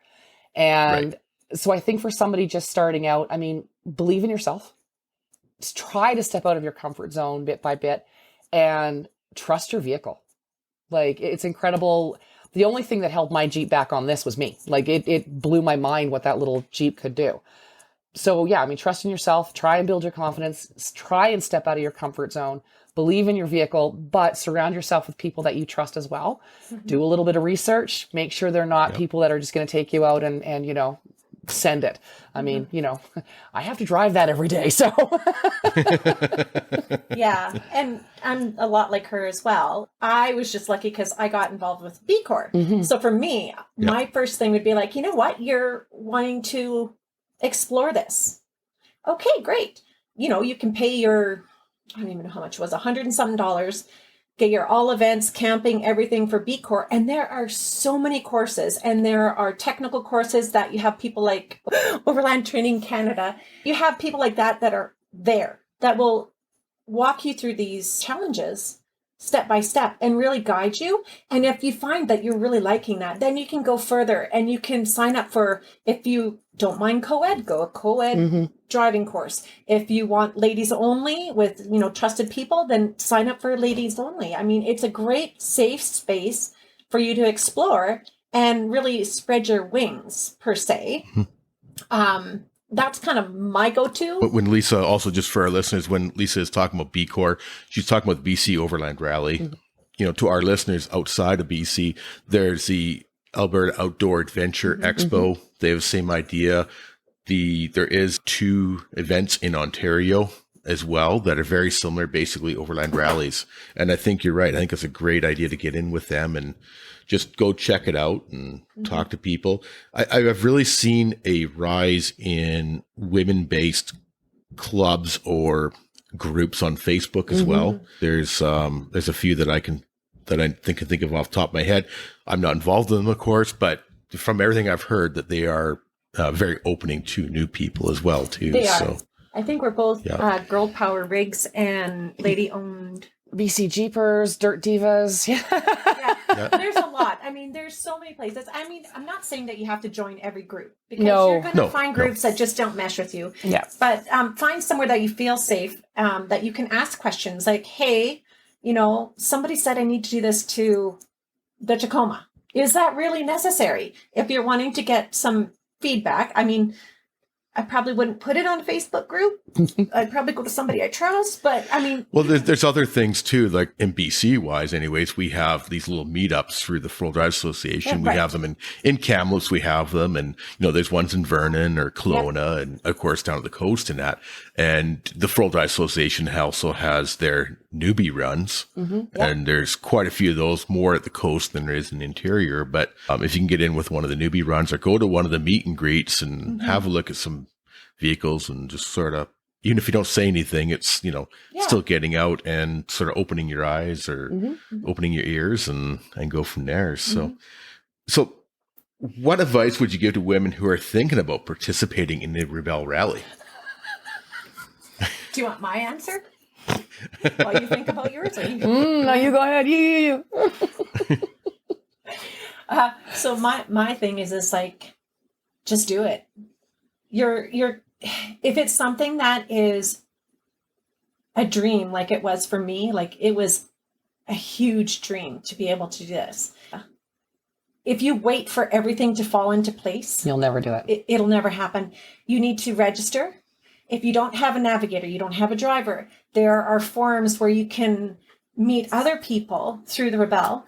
And so I think for somebody just starting out, I mean, believe in yourself. Just try to step out of your comfort zone bit by bit and trust your vehicle. Like, it's incredible. The only thing that held my Jeep back on this was me. Like, it blew my mind what that little Jeep could do. So yeah, I mean, trust in yourself, try and build your confidence, try and step out of your comfort zone, believe in your vehicle, but surround yourself with people that you trust as well. Do a little bit of research, make sure they're not people that are just going to take you out and send it. I mean, I have to drive that every day. So yeah. And I'm a lot like her as well. I was just lucky because I got involved with B Corps. So for me, my first thing would be like, you know what? You're wanting to explore this. Okay, great. You can pay your, I don't even know how much it was, $100 and something, get your all events, camping, everything for B Corps. And there are so many courses, and there are technical courses that you have people like Overland Training Canada. You have people like that are there that will walk you through these challenges step by step and really guide you. And if you find that you're really liking that, then you can go further and you can sign up for, if you don't mind co-ed, go a co-ed driving course. If you want ladies only with, trusted people, then sign up for ladies only. I mean, it's a great safe space for you to explore and really spread your wings, per se. That's kind of my go-to. But when Lisa, also just for our listeners, when Lisa is talking about B Corps, she's talking about the BC Overland Rally. To our listeners outside of BC, there's the Alberta Outdoor Adventure Expo. They have the same idea. There is 2 events in Ontario as well that are very similar, basically overland rallies. And I think you're right. I think it's a great idea to get in with them and just go check it out and talk to people. I've really seen a rise in women-based clubs or groups on Facebook as well. There's a few that I can think of off the top of my head. I'm not involved in them, of course, but from everything I've heard, that they are very opening to new people as well too. They are. So I think we're both Girl Power Rigs and Lady Owned. BC Jeepers, Dirt Divas. Yeah. There's a lot. I mean, there's so many places. I mean, I'm not saying that you have to join every group, because you're going to find groups that just don't mesh with you. Yeah. But find somewhere that you feel safe, that you can ask questions like, hey, somebody said I need to do this to the Tacoma. Is that really necessary? If you're wanting to get some feedback, I mean, I probably wouldn't put it on a Facebook group. I'd probably go to somebody I trust, but I mean... Well, there's other things too, like in BC wise anyways, we have these little meetups through the Four-Wheel Drive Association. We have them in Kamloops, we have them, and there's ones in Vernon or Kelowna, and of course down at the coast and that. And the Four-Wheel Drive Association also has their newbie runs, and there's quite a few of those, more at the coast than there is in the interior. But if you can get in with one of the newbie runs or go to one of the meet and greets and have a look at some vehicles and just sort of, even if you don't say anything, it's, still getting out and sort of opening your eyes or opening your ears and go from there. So what advice would you give to women who are thinking about participating in the Rebelle Rally? Do you want my answer? While you think about yours? Or no, you go ahead. You. So my thing is like, just do it. If it's something that is a dream, like it was for me, like it was a huge dream to be able to do this. If you wait for everything to fall into place, you'll never do it. It'll never happen. You need to register. If you don't have a navigator, you don't have a driver, there are forums where you can meet other people through the Rebelle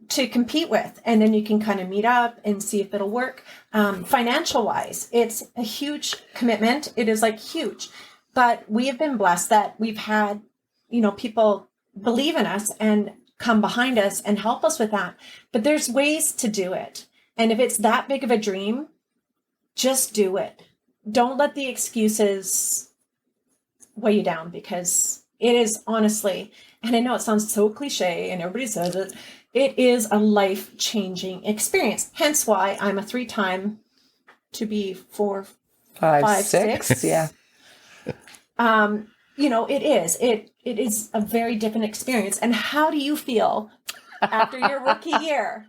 to compete with, and then you can kind of meet up and see if it'll work. Financial wise, it's a huge commitment. It is like huge, but we have been blessed that we've had, people believe in us and come behind us and help us with that. But there's ways to do it. And if it's that big of a dream, just do it. Don't let the excuses weigh you down, because it is honestly, and I know it sounds so cliche and everybody says it, it is a life-changing experience. Hence why I'm a 3-time to be 4, 5, 6. Yeah. It is. It is a very different experience. And how do you feel after your rookie year?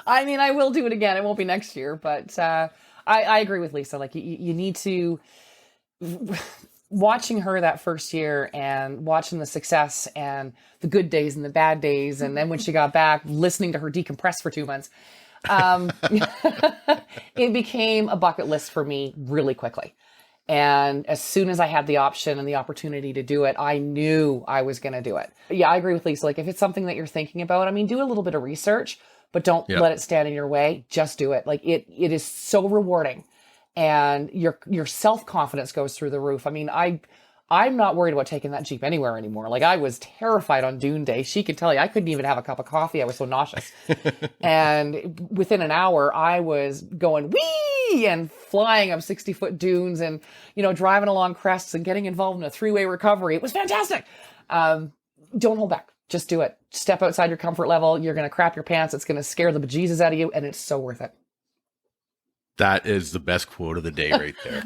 I mean, I will do it again. It won't be next year, but I agree with Lisa. Like you need to, watching her that first year and watching the success and the good days and the bad days. And then when she got back, listening to her decompress for 2 months, it became a bucket list for me really quickly. And as soon as I had the option and the opportunity to do it, I knew I was going to do it. Yeah, I agree with Lisa. Like if it's something that you're thinking about, I mean, do a little bit of research, but don't let it stand in your way. Just do it. Like it is so rewarding, and your self-confidence goes through the roof. I mean, I'm not worried about taking that Jeep anywhere anymore. Like I was terrified on dune day. She could tell you I couldn't even have a cup of coffee. I was so nauseous. And within an hour I was going wee and flying up 60-foot dunes and, driving along crests and getting involved in a 3-way recovery. It was fantastic. Don't hold back. Just do it. Step outside your comfort level. You're going to crap your pants. It's going to scare the bejesus out of you. And it's so worth it. That is the best quote of the day right there.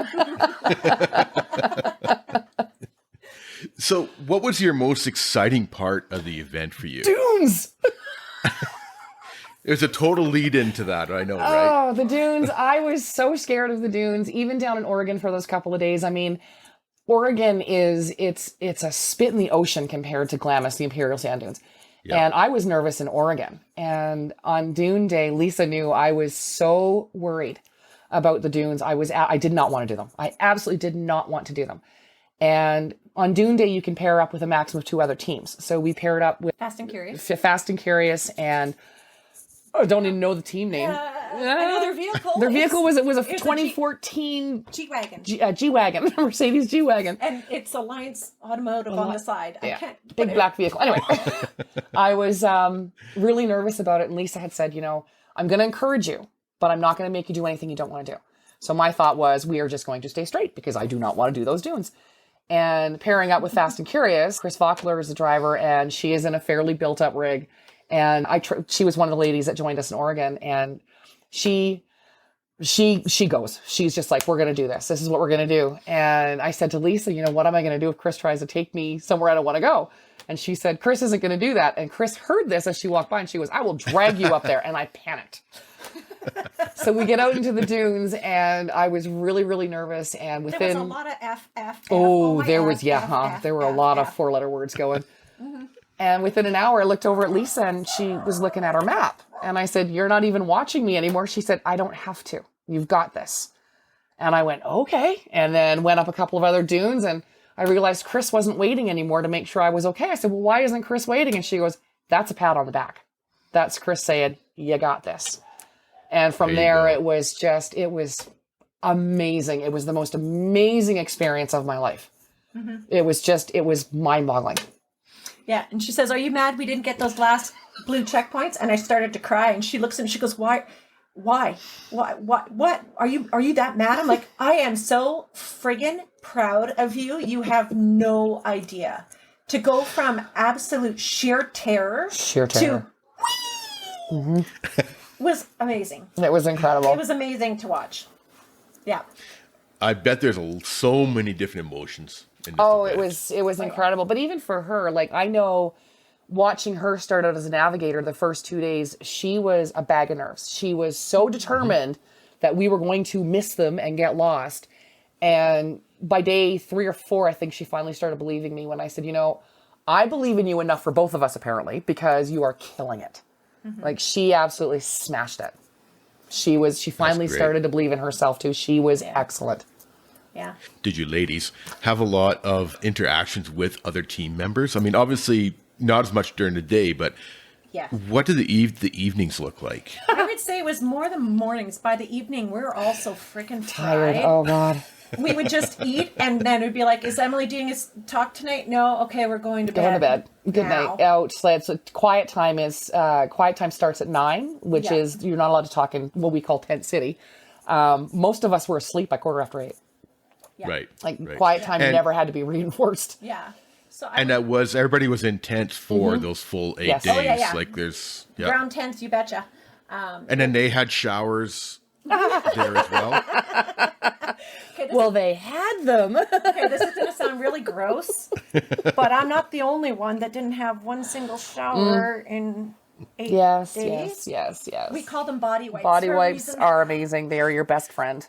So what was your most exciting part of the event for you? Dunes! There's a total lead into that, I know, right? Oh, the dunes. I was so scared of the dunes, even down in Oregon for those couple of days. I mean, Oregon it's a spit in the ocean compared to Glamis, the Imperial Sand Dunes. Yeah. And I was nervous in Oregon. And on dune day, Lisa knew I was so worried about the dunes. I did not want to do them. I absolutely did not want to do them. And on dune day, you can pair up with a maximum of 2 other teams. So we paired up with Fast and Curious. Fast and Curious, and I don't even know the team name. I know their vehicle. Their vehicle was a 2014 G-Wagon. G-Wagon, Mercedes G-Wagon. And it's Alliance Automotive on the side. Yeah. I can't. Big black vehicle. Anyway, I was really nervous about it. And Lisa had said, I'm going to encourage you, but I'm not going to make you do anything you don't want to do. So my thought was, we are just going to stay straight because I do not want to do those dunes. And pairing up with Fast and Curious, Chris Vockler is the driver, and she is in a fairly built up rig. And she was one of the ladies that joined us in Oregon, and she goes. She's just like, we're going to do this. This is what we're going to do. And I said to Lisa, what am I going to do if Chris tries to take me somewhere I don't want to go? And she said, Chris isn't going to do that. And Chris heard this as she walked by, and she goes, I will drag you up there. And I panicked. So we get out into the dunes, and I was really, really nervous. And within there was a lot of F. Oh, there was, there were a lot of 4-letter words going. Mm-hmm. And within an hour, I looked over at Lisa, and she was looking at her map. And I said, you're not even watching me anymore. She said, I don't have to. You've got this. And I went, okay. And then went up a couple of other dunes, and I realized Chris wasn't waiting anymore to make sure I was okay. I said, well, why isn't Chris waiting? And she goes, that's a pat on the back. That's Chris saying, you got this. And from there it was amazing. It was the most amazing experience of my life. Mm-hmm. It was mind-boggling. Yeah. And she says, are you mad we didn't get those last blue checkpoints? And I started to cry, and she looks at me, she goes, why? What? Are you that mad? I'm like, I am so friggin' proud of you. You have no idea. To go from absolute sheer terror to mm-hmm. was amazing. It was incredible. It was amazing to watch. Yeah. I bet there's so many different emotions in this event. It was incredible. But even for her, like, I know watching her start out as a navigator the first 2 days, she was a bag of nerves. She was so determined that we were going to miss them and get lost. And by day 3 or 4, I think she finally started believing me when I said, I believe in you enough for both of us, apparently, because you are killing it. Mm-hmm. Like, she absolutely smashed it. She finally started to believe in herself too. She was excellent. Yeah. Did you ladies have a lot of interactions with other team members? I mean, obviously not as much during the day, but what do the evenings look like? I would say it was more the mornings. By the evening, we were all so freaking tired. Oh, God. We would just eat, and then it'd be like, is Emily doing his talk tonight? No? Okay, we're going to bed. Going to bed. Good night. Out. So quiet time starts at 9, which is, you're not allowed to talk in what we call tent city. Most of us were asleep by 8:15. Yeah. Right. Quiet time never had to be reinforced. Yeah. So everybody was in tents for those full 8 days. Oh, yeah. Like there's ground tents, you betcha. And then they had showers there as well. Okay, they had them. Okay, this is going to sound really gross, but I'm not the only one that didn't have one single shower in 8 days. Yes. We call them body wipes. Body wipes are amazing. They are your best friend.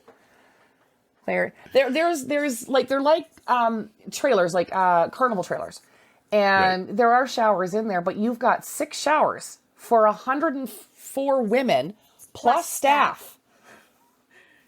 There's like, they're like trailers, like carnival trailers. And there are showers in there, but you've got 6 showers for 104 women plus staff.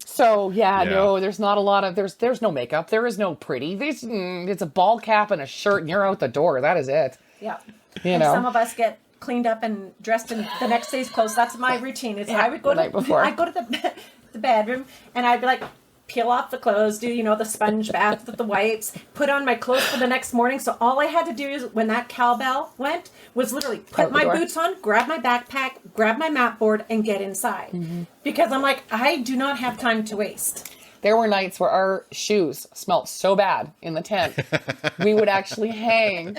So no, there's not a lot of, there's no makeup. There is no pretty. It's a ball cap and a shirt and you're out the door. That is it. Yeah. Some of us get cleaned up and dressed in the next day's clothes. That's my routine. I would go I'd go to the bedroom, and I'd be like, peel off the clothes, do, the sponge bath with the wipes, put on my clothes for the next morning. So all I had to do is, when that cowbell went, was literally put my boots on, grab my backpack, grab my map board, and get inside. Mm-hmm. Because I'm like, I do not have time to waste. There were nights where our shoes smelled so bad in the tent, we would actually hang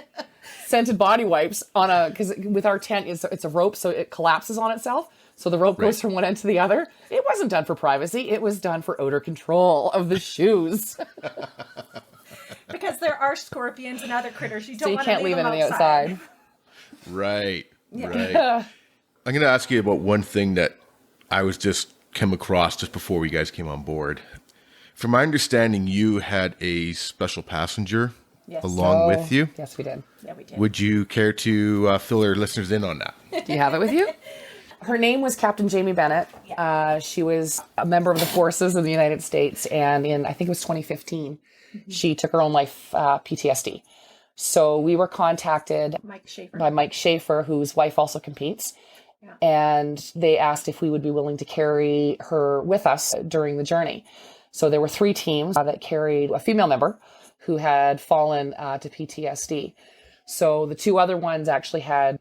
scented body wipes because with our tent, it's a rope, so it collapses on itself. So the rope goes from one end to the other. It wasn't done for privacy. It was done for odor control of the shoes. Because there are scorpions and other critters. You don't want to can't leave them it outside. Right. I'm going to ask you about one thing that I was just came across just before you guys came on board. From my understanding, you had a special passenger along with you. Yes, we did. Yeah, we did. Would you care to fill our listeners in on that? Do you have it with you? Her name was Captain Jamie Bennett. She was a member of the forces in the United States, and I think it was 2015, she took her own life, PTSD. So we were contacted by Mike Schaefer, whose wife also competes, and they asked if we would be willing to carry her with us during the journey. So there were 3 teams that carried a female member who had fallen to PTSD. So the 2 other ones actually had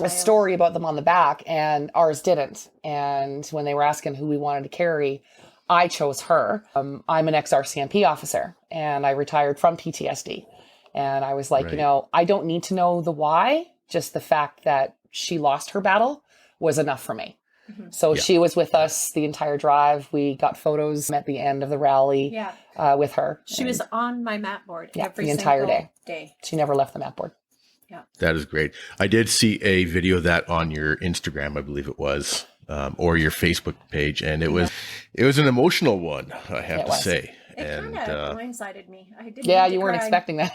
a story about them on the back, and ours didn't. And when they were asking who we wanted to carry, I chose her. I'm an ex-RCMP officer, and I retired from PTSD. And I was like, Right. I don't need to know the why. Just the fact that she lost her battle was enough for me. Mhm. So Yeah. she was with us the entire drive. We got photos at the end of the rally Yeah. with her. She was on my map board every the entire single day. She never left the map board. That is great. I did see a video of that on your Instagram, I believe it was, or your Facebook page, and it was an emotional one, I have It to was. say. It And kind of blindsided me. I didn't. Yeah, mean to you weren't cry. expecting that.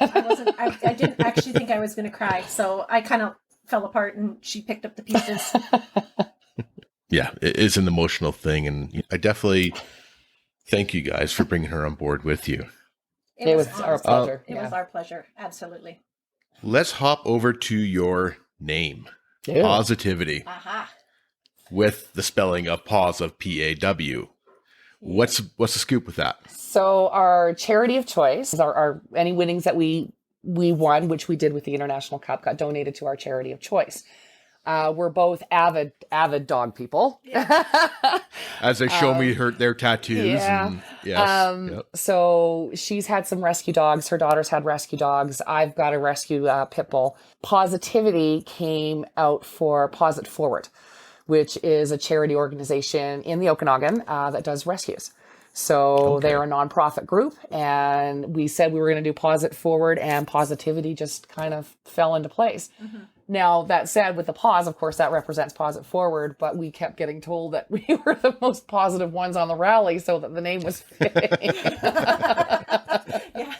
I didn't actually think I was going to cry, so I kind of fell apart, and she picked up the pieces. yeah, it is an emotional thing, and I definitely thank you guys for bringing her on board with you. It was our honestly- pleasure. It was our pleasure. Absolutely. Let's hop over to your name, Yeah. Pawsativity, Aha. with the spelling of paws of PAW. What's the scoop with that? So our charity of choice, our any winnings that we won, which we did with the International Cup, got donated to our charity of choice. We're both avid dog people. As they show me their tattoos. yeah. And, yes. Yep. So she's had some rescue dogs. Her daughter's had rescue dogs. I've got a rescue pit bull. Pawsativity came out for Paws It Forward, which is a charity organization in the Okanagan that does rescues. So they're a nonprofit group, and we said we were going to do Paws It Forward, and Pawsativity just kind of fell into place. Mm-hmm. Now, that said, with the paws, of course, that represents Paws It Forward, but we kept getting told that we were the most positive ones on the rally, so that the name was fitting. Yeah.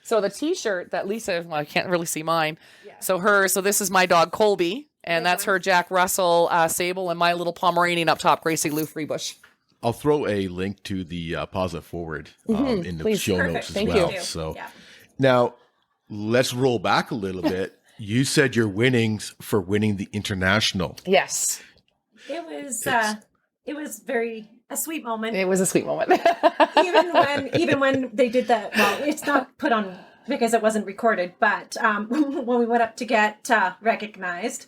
So the T-shirt that Lisa, well, I can't really see mine. Yeah. So this is my dog Colby, and that's her Jack Russell Sable, and my little Pomeranian up top, Gracie Lou Freebush. I'll throw a link to the Paws It Forward in the Please. show Perfect. notes as Thank well. you. So Yeah. now let's roll back a little bit. You said your winnings for winning the international. Yes. It was a sweet moment. It was a sweet moment. even when they did that. Well, it's not put on because it wasn't recorded, but when we went up to get recognized,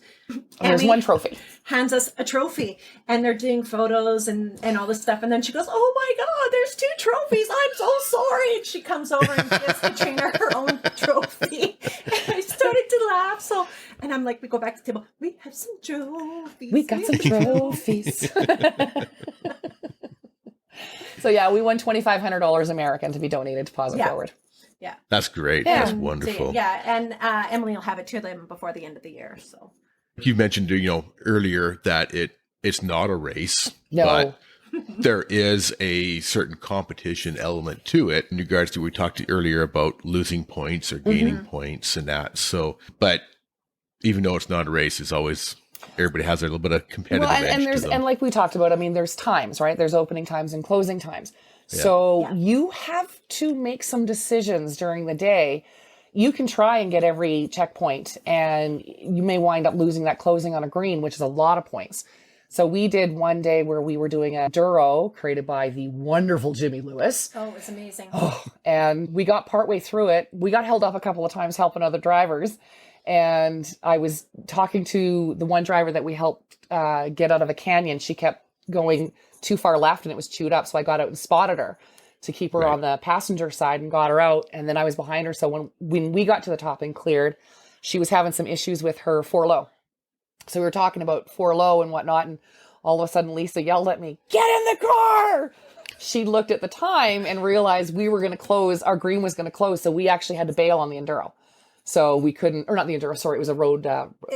There's one trophy. hands us a trophy, and they're doing photos and all this stuff, and then she goes, "Oh my God, there's 2 trophies! I'm so sorry!" And she comes over and gives Katrina her own trophy. And I started to laugh. So, and I'm like, we go back to the table. We have some trophies. We got some trophies. So yeah, we won $2,500 American to be donated to Paws It Forward. Yeah. That's great. Yeah. That's wonderful. Yeah, and Emily will have it to them before the end of the year. So You mentioned, earlier that it's not a race, No. but there is a certain competition element to it in regards to, we talked earlier about losing points or gaining points and that. So, but even though it's not a race, it's always, everybody has a little bit of competitive edge to them. And like we talked about, I mean, there's times, right? There's opening times and closing times. So you have to make some decisions during the day. You can try and get every checkpoint, and you may wind up losing that closing on a green, which is a lot of points. So we did one day where we were doing a Duro created by the wonderful Jimmy Lewis. oh, it was amazing. And we got partway through it. We got held up a couple of times helping other drivers. And I was talking to the one driver that we helped get out of a canyon. She kept going too far left and it was chewed up. So I got out and spotted her to keep her on the passenger side and got her out. And then I was behind her. So when we got to the top and cleared, she was having some issues with her 4-low. So we were talking about 4-low and whatnot. And all of a sudden Lisa yelled at me, "Get in the car!" She looked at the time and realized we were going to close. Our green was going to close. So we actually had to bail on the Enduro. So we couldn't, or not the Enduro, sorry, it was a road,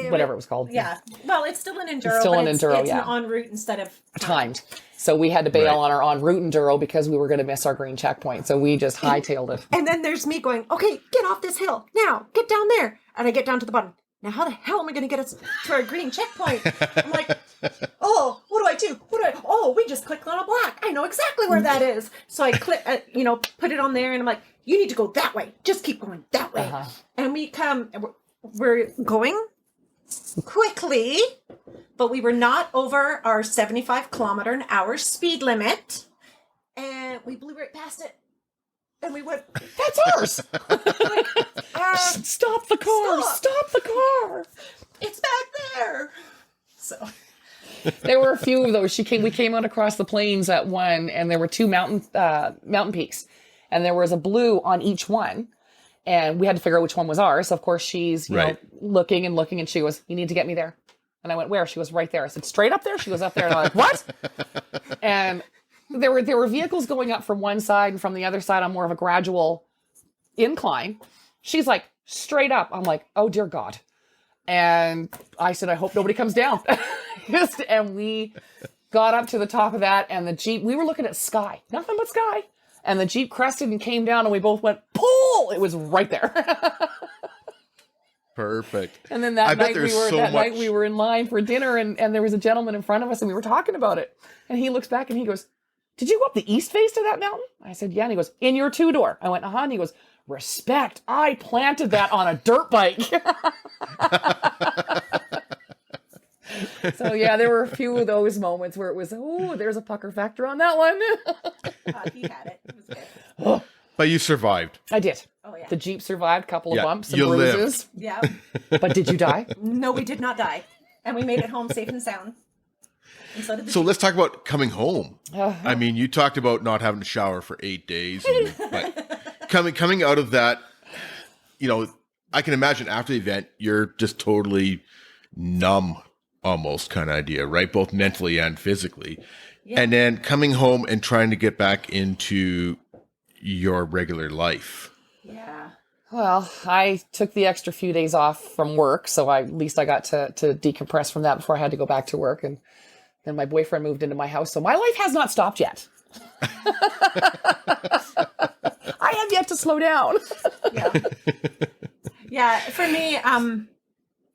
whatever it was called. Yeah. Well, it's still an Enduro, It's still but an Enduro, it's yeah. an en route instead of Timed. So we had to bail on our en route Enduro because we were going to miss our green checkpoint. So we just hightailed it. And then there's me going, "Okay, get off this hill. Now, get down there." And I get down to the bottom. Now, how the hell am I going to get us to our green checkpoint? I'm like, "Oh, what do I do? Oh, we just clicked on a black. I know exactly where that is." So I click, put it on there, and I'm like, "You need to go that way. Just keep going that way." And we're going quickly, but we were not over our 75-kilometer-an-hour speed limit, and we blew right past it. And we went, That's ours. Stop the car. Stop. Stop the car. "It's back there." So There were a few of those. We came out across the plains at one, and there were two mountain peaks, and there was a blue on each one, and we had to figure out which one was ours. So of course, she's you know looking, and she goes, "You need to get me there." And I went, "Where?" She goes, "Right there." I said, "Straight up there?" She goes, "Up there." And I'm like, "What?" And there were vehicles going up from one side, and from the other side on more of a gradual incline. She's like, "Straight up." I'm like, "Oh dear God." And I said, "I hope nobody comes down." And we got up to the top of that, and the Jeep, we were looking at sky, nothing but sky. And the Jeep crested and came down, and we both went, pull! It was right there. Perfect. And then that night we were in line for dinner, and there was a gentleman in front of us, and we were talking about it. And he looks back and he goes, "Did you go up the east face to that mountain?" I said, "Yeah." And he goes, "In your two-door?" I went, "Uh-huh." And he goes, "Respect. I planted that on a dirt bike." So yeah, there were a few of those moments where it was, oh, there's a pucker factor on that one. He had it. It was good. But you survived. I did. Oh, yeah. The Jeep survived, a couple of bumps and you bruises. Yeah. But did you die? No, we did not die. And we made it home safe and sound. And so did the So let's talk about coming home. I mean, you talked about not having to shower for 8 days. But coming out of that, you know, I can imagine after the event, you're just totally numb almost kind of idea, right? Both mentally and physically. Yeah. And then coming home and trying to get back into your regular life. Yeah. Well, I took the extra few days off from work, so at least I got to decompress from that before I had to go back to work. And then my boyfriend moved into my house, so my life has not stopped yet. I have yet to slow down. Yeah. Yeah, for me,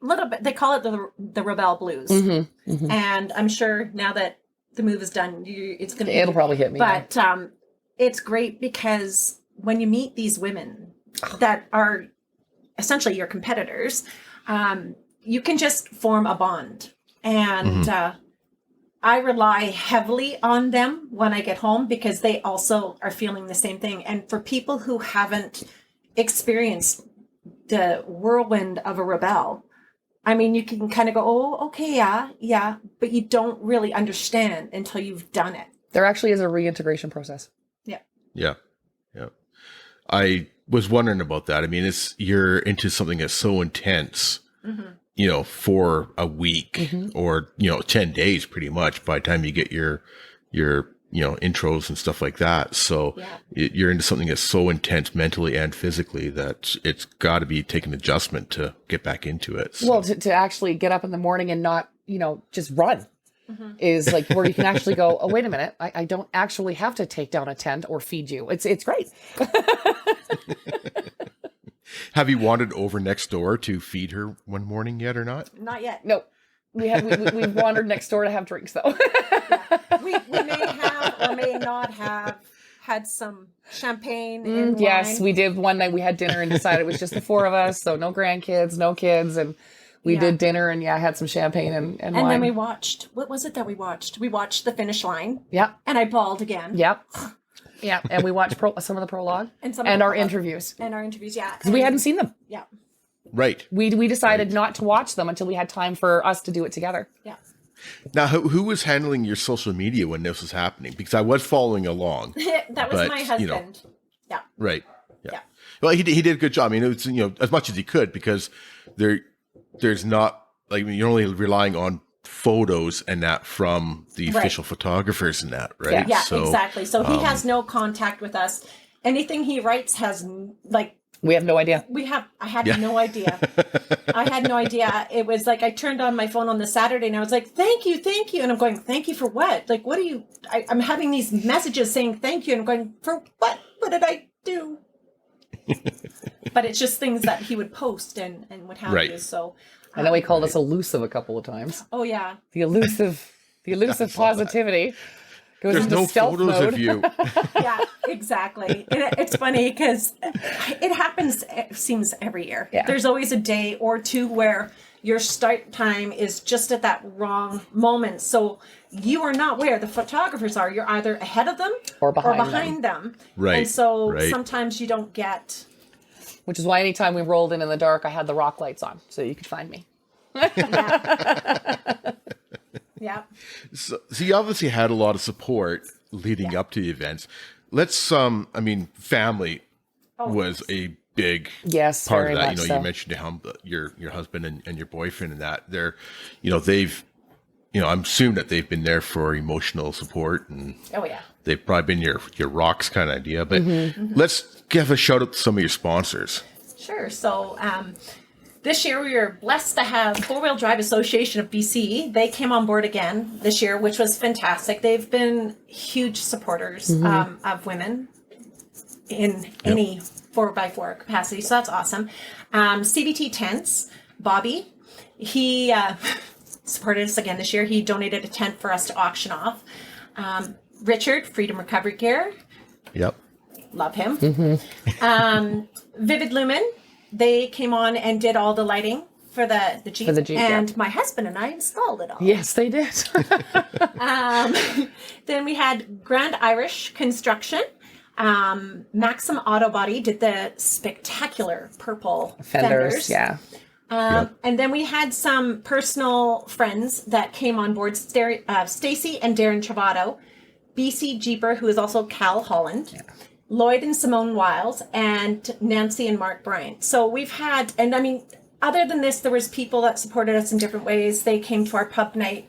little bit, they call it the Rebelle Blues. Mm-hmm, mm-hmm. And I'm sure now that the move is done, it's going to it'll probably hit me. But it's great because when you meet these women that are essentially your competitors, you can just form a bond. And I rely heavily on them when I get home because they also are feeling the same thing. And for people who haven't experienced the whirlwind of a Rebelle, I mean, you can kind of go, oh, okay, yeah, but you don't really understand until you've done it. There actually is a reintegration process. Yeah. I was wondering about that. I mean, you're into something that's so intense, you know, for a week or, 10 days pretty much by the time you get your intros and stuff like that. So you're into something that's so intense mentally and physically that it's got to be taking adjustment to get back into it. So. Well, to actually get up in the morning and not, just run is like where you can actually go, oh, wait a minute. I don't actually have to take down a tent or feed you. It's great. Have you wandered over next door to feed her one morning yet or not? Not yet. No. We've wandered next door to have drinks though. We may have or may not have had some champagne and yes, wine. we did. One night we had dinner and decided it was just the four of us. So no grandkids, no kids. And we did dinner and had some champagne and wine. And then we watched, what was it that we watched? We watched the finish line. Yeah. And I bawled again. Yep. Yeah. And we watched some of the prologue and our interviews. And our interviews, yeah. Because we hadn't seen them. Yeah. Right. We decided not to watch them until we had time for us to do it together. Yeah. Now, who was handling your social media when this was happening? Because I was following along. That was my husband. Yeah. Right. Yeah. Well, he did a good job. I mean, it was, as much as he could because there's not, like, you're only relying on photos and that from the official photographers and that, right? Yeah, so, exactly. So he has no contact with us. Anything he writes has, like, we have no idea. I had no idea. I had no idea. It was like I turned on my phone on the Saturday and I was like, thank you. And I'm going, thank you for what? Like, what are you, I'm having these messages saying thank you. And I'm going, for what? What did I do? But it's just things that he would post and what have you. So I know he called us elusive a couple of times. Oh yeah. The elusive Pawsativity. There's no photos mode. of you. Yeah, exactly. It's funny because it happens, it seems every year. Yeah. There's always a day or two where your start time is just at that wrong moment. So you are not where the photographers are. You're either ahead of them or behind them. Right. And so sometimes you don't get. Which is why anytime we rolled in the dark, I had the rock lights on so you could find me. Yeah. Yeah. So you obviously had a lot of support leading up to the events. Let's, I mean, family was a big Yes, part very of that. much You know, so. you mentioned how your husband and your boyfriend and that they're, you know, they've, you know, I'm assuming that they've been there for emotional support, and Oh yeah. they've probably been your rocks kind of idea. But Mm-hmm. let's give a shout out to some of your sponsors. Sure. So this year we were blessed to have Four Wheel Drive Association of BC. They came on board again this year, which was fantastic. They've been huge supporters of women in any 4x4 capacity. So that's awesome. CBT Tents, Bobby, he supported us again this year. He donated a tent for us to auction off. Richard, Freedom Recovery Gear, Yep. love him. Vivid Lumen, they came on and did all the lighting for the Jeep. For the Jeep, and yeah. my husband and I installed it all. Yes, they did. Then we had Grand Irish Construction. Maxim Auto Body did the spectacular purple fenders. Yeah. And then we had some personal friends that came on board. Stacy and Darren Travato, BC Jeeper, who is also Cal Holland, Lloyd and Simone Wiles, and Nancy and Mark Bryant. So we've had, and I mean, other than this, there was people that supported us in different ways. They came to our pub night.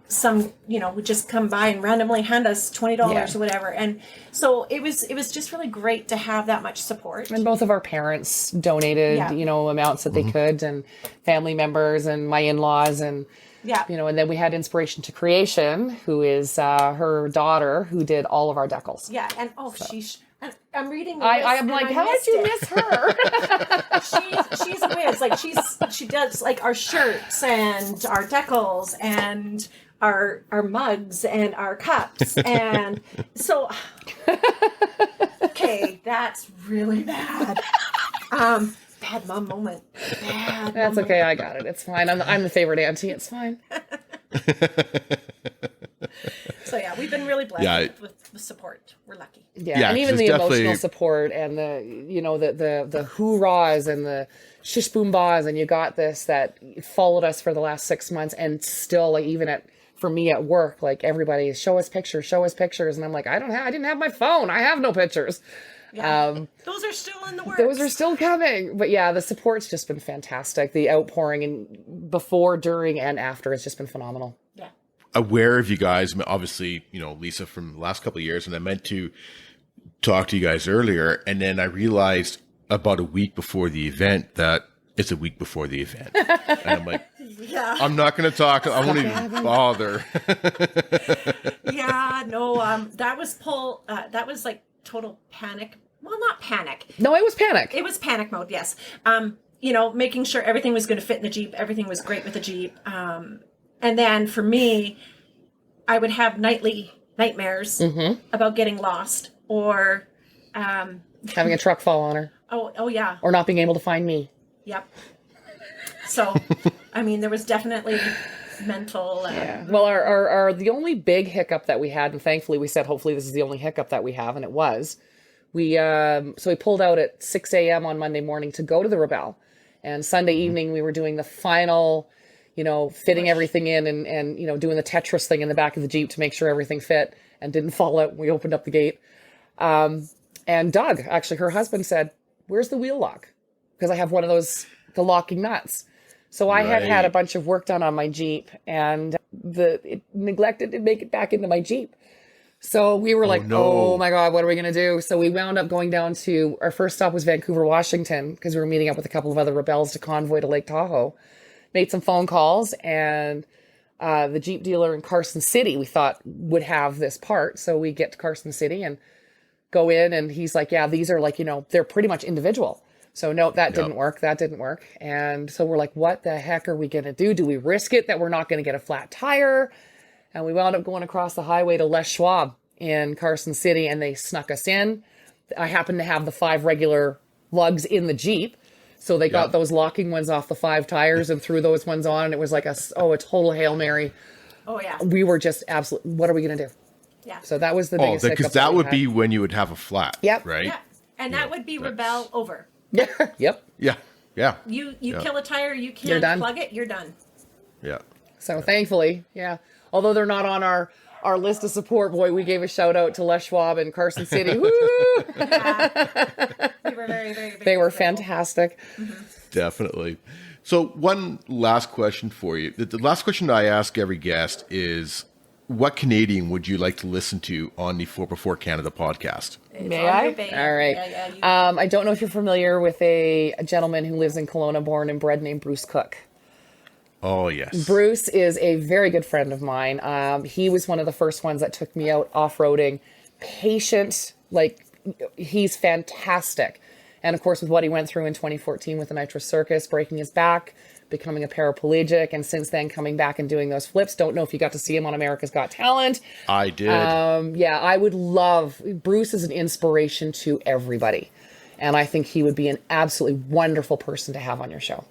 Some, you know, would just come by and randomly hand us $20 or whatever. And so it was just really great to have that much support. And both of our parents donated, you know, amounts that they could, and family members and my in-laws, and you know, and then we had Inspiration to Creation, who is her daughter, who did all of our decals. Yeah, and and I'm reading the I'm list, like, and how did you missed miss her? she's a whiz. Like she does like our shirts and our decals and our mugs and our cups, and so okay, that's really bad. Bad mom moment. That's okay. I got it. It's fine. I'm the favorite auntie. It's fine. So yeah, we've been really blessed with support. We're lucky. Yeah, and even the emotional support and the, you know, the hoorahs and the shish boom bahs, and you got this, that followed us for the last 6 months, and still, like, even for me at work, like, everybody show us pictures, and I'm like, I didn't have my phone. I have no pictures. Yeah. Those are still in the works. Those are still coming. But yeah, the support's just been fantastic. The outpouring and before, during, and after has just been phenomenal. Yeah. Aware of you guys, obviously, you know, Lisa, from the last couple of years, and I meant to talk to you guys earlier, and then I realized about a week before the event that it's a week before the event. And I'm like, I'm not going to talk. I won't even bother. That was like total panic. Well, not panic. No, it was panic. It was panic mode, yes. You know, making sure everything was going to fit in the Jeep. Everything was great with the Jeep. And then for me, I would have nightly nightmares about getting lost, or having a truck fall on her. Oh yeah. Or not being able to find me. Yep. So, I mean, there was definitely mental. Well, our the only big hiccup that we had, and thankfully we said, hopefully this is the only hiccup that we have, and it was, we pulled out at 6 a.m. on Monday morning to go to the Rebelle, and Sunday evening we were doing the final, you know, fitting everything in, and you know, doing the Tetris thing in the back of the Jeep to make sure everything fit and didn't fall out when we opened up the gate. And Doug, actually, her husband, said, "Where's the wheel lock?" Because I have one of those, the locking nuts. So I had a bunch of work done on my Jeep, and it neglected to make it back into my Jeep. So we were like, oh my God, what are we going to do? So we wound up going down to, our first stop was Vancouver, Washington, because we were meeting up with a couple of other Rebelles to convoy to Lake Tahoe. Made some phone calls, and the Jeep dealer in Carson City, we thought, would have this part. So we get to Carson City and go in, and he's like, yeah, these are like, you know, they're pretty much individual. So no, that didn't work. That didn't work. And so we're like, what the heck are we going to do? Do we risk it that we're not going to get a flat tire? And we wound up going across the highway to Les Schwab in Carson City, and they snuck us in. I happened to have the 5 regular lugs in the Jeep. So they got those locking ones off the 5 tires and threw those ones on. And it was like a total Hail Mary. Oh yeah. We were just absolutely, what are we going to do? Yeah. So that was the biggest hiccup. Because that would be when you would have a flat. Yep. Right? Yeah. And that would be Rebelle over. Yeah. Yep. Yeah. Yeah. You kill a tire, you You're can't done. plug it, you're done. Yeah. So thankfully, yeah. Although they're not on our list of support, boy, we gave a shout out to Les Schwab and Carson City. Woo! Yeah. They were very They were fantastic. Definitely. So one last question for you. The last question I ask every guest is, what Canadian would you like to listen to on the 4x4 Canada podcast? May I? All right. I don't know if you're familiar with a gentleman who lives in Kelowna, born and bred, named Bruce Cook. Oh, yes. Bruce is a very good friend of mine. He was one of the first ones that took me out off-roading. Patient, like, he's fantastic. And of course, with what he went through in 2014 with the Nitro Circus, breaking his back, becoming a paraplegic, and since then coming back and doing those flips. Don't know if you got to see him on America's Got Talent. I did. Yeah, I would love, Bruce is an inspiration to everybody. And I think he would be an absolutely wonderful person to have on your show.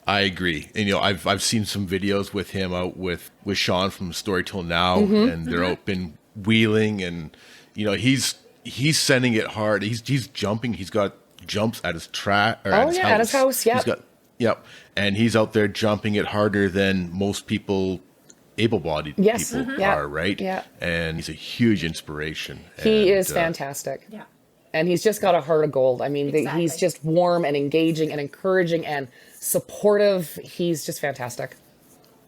I agree. And, I've seen some videos with him out with Sean from Story Till Now, and they're out been wheeling, and, he's sending it hard. He's jumping. He's got jumps at his track. At his house. Yeah. Yep. And he's out there jumping it harder than most people, able-bodied people are, right? Yeah. And he's a huge inspiration. He is fantastic. Yeah. And he's just got a heart of gold. I mean, Exactly. he's just warm and engaging and encouraging and supportive. He's just fantastic.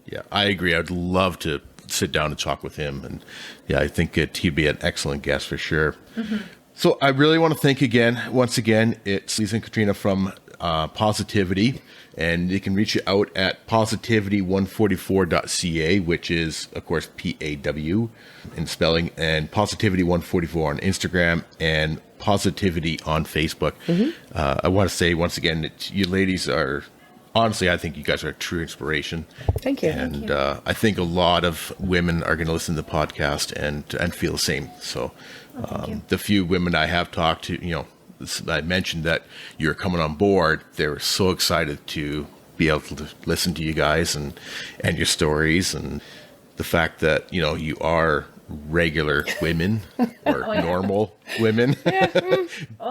Yeah, I agree. I'd love to sit down and talk with him. And yeah, I think he'd be an excellent guest for sure. So I really want to thank once again, it's Liza and Katrina from Pawsativity. And you can reach you out at pawsativity144.ca, which is, of course, PAW in spelling, and Pawsativity144 on Instagram, and Pawsativity on Facebook. I want to say once again that you ladies are, honestly, I think you guys are a true inspiration. Thank you. And I think a lot of women are going to listen to the podcast and feel the same. So the few women I have talked to, I mentioned that you're coming on board. They were so excited to be able to listen to you guys and your stories, and the fact that, you are regular women or normal women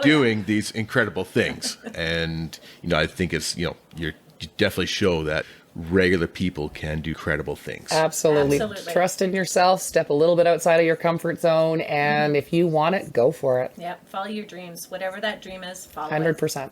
doing these incredible things. And, I think it's, you definitely show that regular people can do credible things. Absolutely. Trust in yourself, step a little bit outside of your comfort zone, and if you want it, go for it. Yeah, follow your dreams. Whatever that dream is, follow 100%. it.